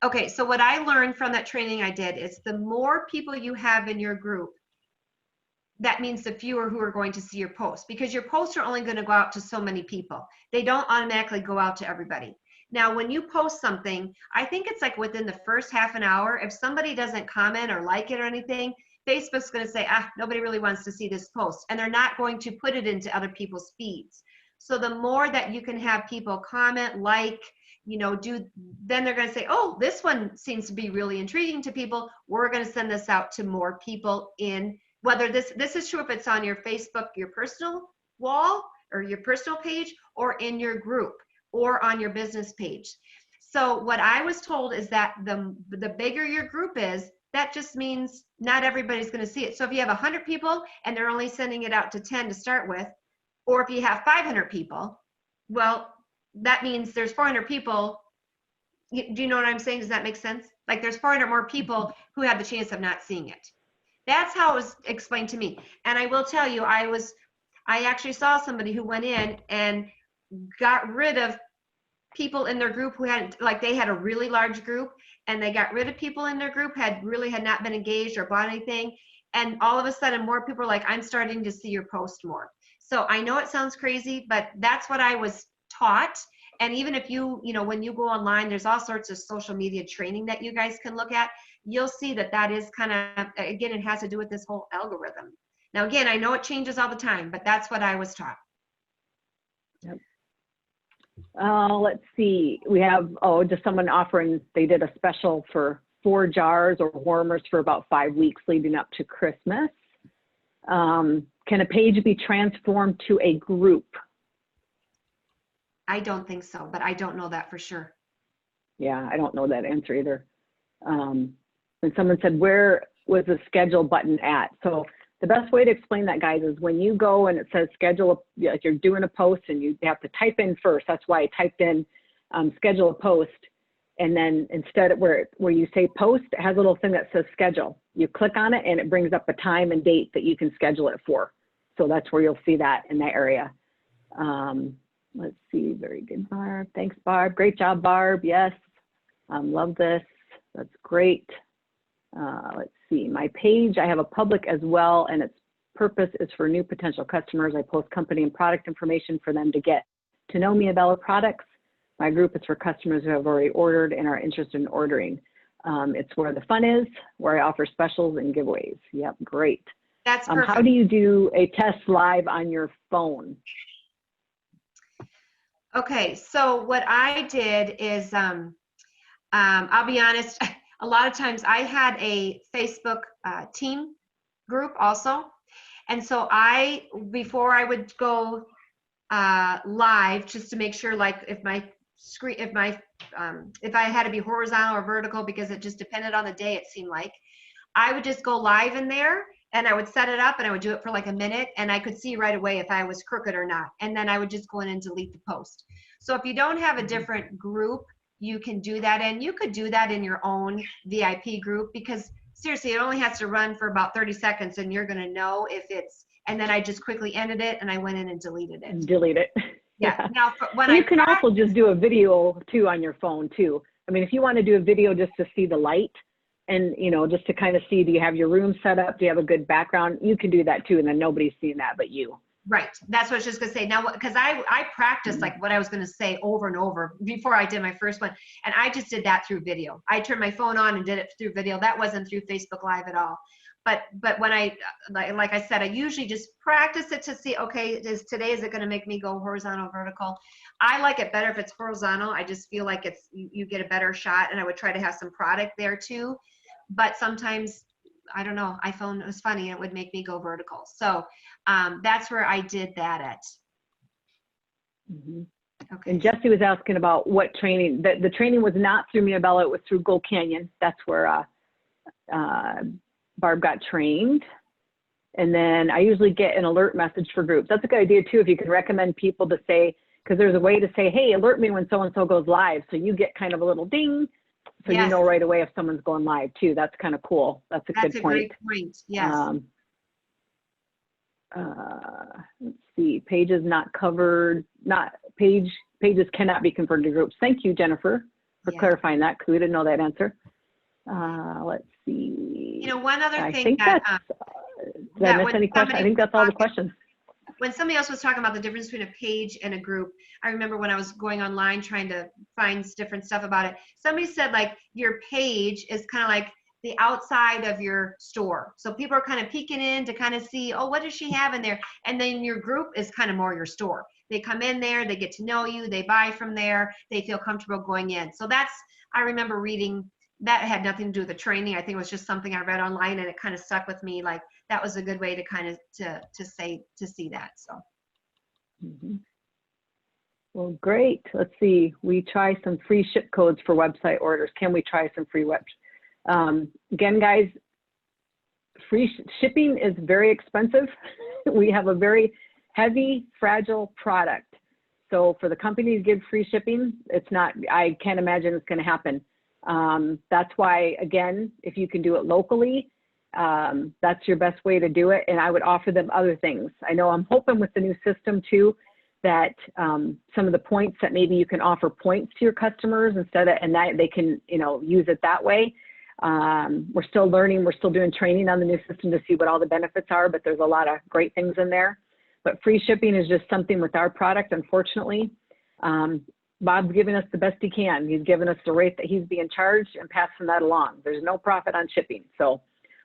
Okay, so what I learned from that training I did is the more people you have in your group, that means the fewer who are going to see your posts, because your posts are only going to go out to so many people. They don't automatically go out to everybody. Now, when you post something, I think it's like within the first half an hour, if somebody doesn't comment or like it or anything, Facebook's going to say, nobody really wants to see this post. And they're not going to put it into other people's feeds. So the more that you can have people comment, like, then they're going to say, oh, this one seems to be really intriguing to people. We're going to send this out to more people in, whether this is true if it's on your Facebook, your personal wall or your personal page, or in your group or on your business page. So what I was told is that the bigger your group is, that just means not everybody's going to see it. So if you have 100 people and they're only sending it out to 10 to start with, or if you have 500 people, well, that means there's 400 people. Do you know what I'm saying? Does that make sense? Like there's 400 more people who have the chance of not seeing it. That's how it was explained to me. And I will tell you, I actually saw somebody who went in and got rid of people in their group who had, like they had a really large group, and they got rid of people in their group had not been engaged or bought anything. And all of a sudden more people are like, I'm starting to see your post more. So I know it sounds crazy, but that's what I was taught. And even if when you go online, there's all sorts of social media training that you guys can look at. You'll see that is kind of, again, it has to do with this whole algorithm. Now, again, I know it changes all the time, but that's what I was taught. Yep. Let's see. We have, just someone offering, they did a special for 4 jars or warmers for about 5 weeks leading up to Christmas. Can a page be transformed to a group? I don't think so, but I don't know that for sure. Yeah, I don't know that answer either. And someone said, where was the schedule button at? So the best way to explain that, guys, is when you go and it says schedule, if you're doing a post and you have to type in first, that's why I typed in schedule a post. And then instead where you say post, it has a little thing that says schedule. You click on it and it brings up a time and date that you can schedule it for. So that's where you'll see that in that area. Let's see, very good, Barb. Thanks, Barb. Great job, Barb. Yes, love this. That's great. Let's see, my page, I have a public as well, and its purpose is for new potential customers. I post company and product information for them to get to know me about products. My group is for customers who have already ordered and are interested in ordering. It's where the fun is, where I offer specials and giveaways. Yep, great. That's perfect. How do you do a test live on your phone? Okay, so what I did is, I'll be honest, a lot of times I had a Facebook team group also. And so before I would go live, just to make sure, like if my screen, if I had to be horizontal or vertical, because it just depended on the day, it seemed like, I would just go live in there and I would set it up and I would do it for like a minute and I could see right away if I was crooked or not. And then I would just go in and delete the post. So if you don't have a different group, you can do that. And you could do that in your own VIP group, because seriously, it only has to run for about 30 seconds and you're going to know if it's, and then I just quickly ended it and I went in and deleted it. Delete it. Yeah. Now, when you can also just do a video too on your phone too. I mean, if you want to do a video just to see the light and, just to kind of see, do you have your room set up? Do you have a good background? You can do that too. And then nobody's seeing that but you. Right. That's what I was just going to say. Now, because I practiced like what I was going to say over and over before I did my first one. And I just did that through video. I turned my phone on and did it through video. That wasn't through Facebook Live at all. But when like I said, I usually just practice it to see, okay, is it going to make me go horizontal, vertical? I like it better if it's horizontal. I just feel like you get a better shot, and I would try to have some product there too. but sometimes, I don't know, iPhone was funny. It would make me go vertical. So that's where I did that at. Mm-hmm. Okay. And Jesse was asking about what training. The training was not through Mia Bella, it was through Gold Canyon. That's where Barb got trained. And then I usually get an alert message for groups. That's a good idea too, if you can recommend people to say, because there's a way to say, hey, alert me when so-and-so goes live. So you get kind of a little ding, so Yes. you know right away if someone's going live too. That's kind of cool. That's a good point. Great point, yes. Let's see, pages not covered, pages cannot be converted to groups. Thank you, Jennifer, for clarifying that, because we didn't know that answer. Let's see. You know, one other I thing think that, did I miss any questions? I think that's all the questions. When somebody else was talking about the difference between a page and a group, I remember when I was going online trying to find different stuff about it, somebody said like your page is kind of like the outside of your store. So people are kind of peeking in to kind of see, oh, what does she have in there? And then your group is kind of more your store. They come in there, they get to know you, they buy from there, they feel comfortable going in. So that's, I remember reading, that had nothing to do with the training. I think it was just something I read online and it kind of stuck with me. Like that was a good way to kind of to see that. So. Mm-hmm. Well, great. Let's see. We try some free ship codes for website orders. Can we try some free web? Again, guys, free shipping is very expensive. We have a very heavy, fragile product. So for the company to give free shipping, it's not, I can't imagine it's going to happen. That's why, again, if you can do it locally, that's your best way to do it. And I would offer them other things. I know I'm hoping with the new system too, that some of the points that maybe you can offer points to your customers instead of, and that they can, you know, use it that way. We're still learning, we're still doing training on the new system to see what all the benefits are, but there's a lot of great things in there. But free shipping is just something with our product, unfortunately. Bob's giving us the best he can. He's given us the rate that he's being charged and passing that along. There's no profit on shipping. So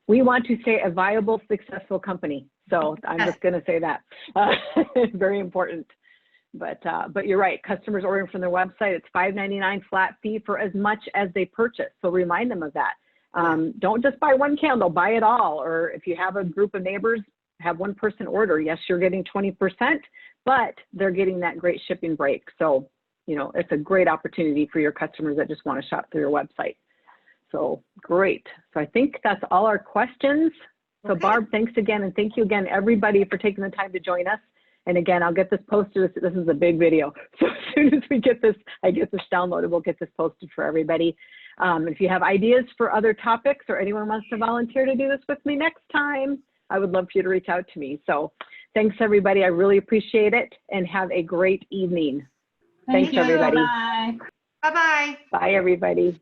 we want to stay a viable, successful company. So I'm just going to say that. Very important. But you're right. Customers ordering from their website, it's $5.99 flat fee for as much as they purchase. So remind them of that. Don't just buy one candle, buy it all. Or if you have a group of neighbors, have one person order. Yes, you're getting 20%, but they're getting that great shipping break. So, you know, it's a great opportunity for your customers that just want to shop through your website. So great. So I think that's all our questions. So Barb, thanks again. And thank you again, everybody, for taking the time to join us. And again, I'll get this posted. This is a big video. So as soon as we get this, I get this downloaded, we'll get this posted for everybody. If you have ideas for other topics or anyone wants to volunteer to do this with me next time, I would love for you to reach out to me. So thanks, everybody. I really appreciate it. And have a great evening. Thanks, everybody. Bye. Bye-bye. Bye, everybody.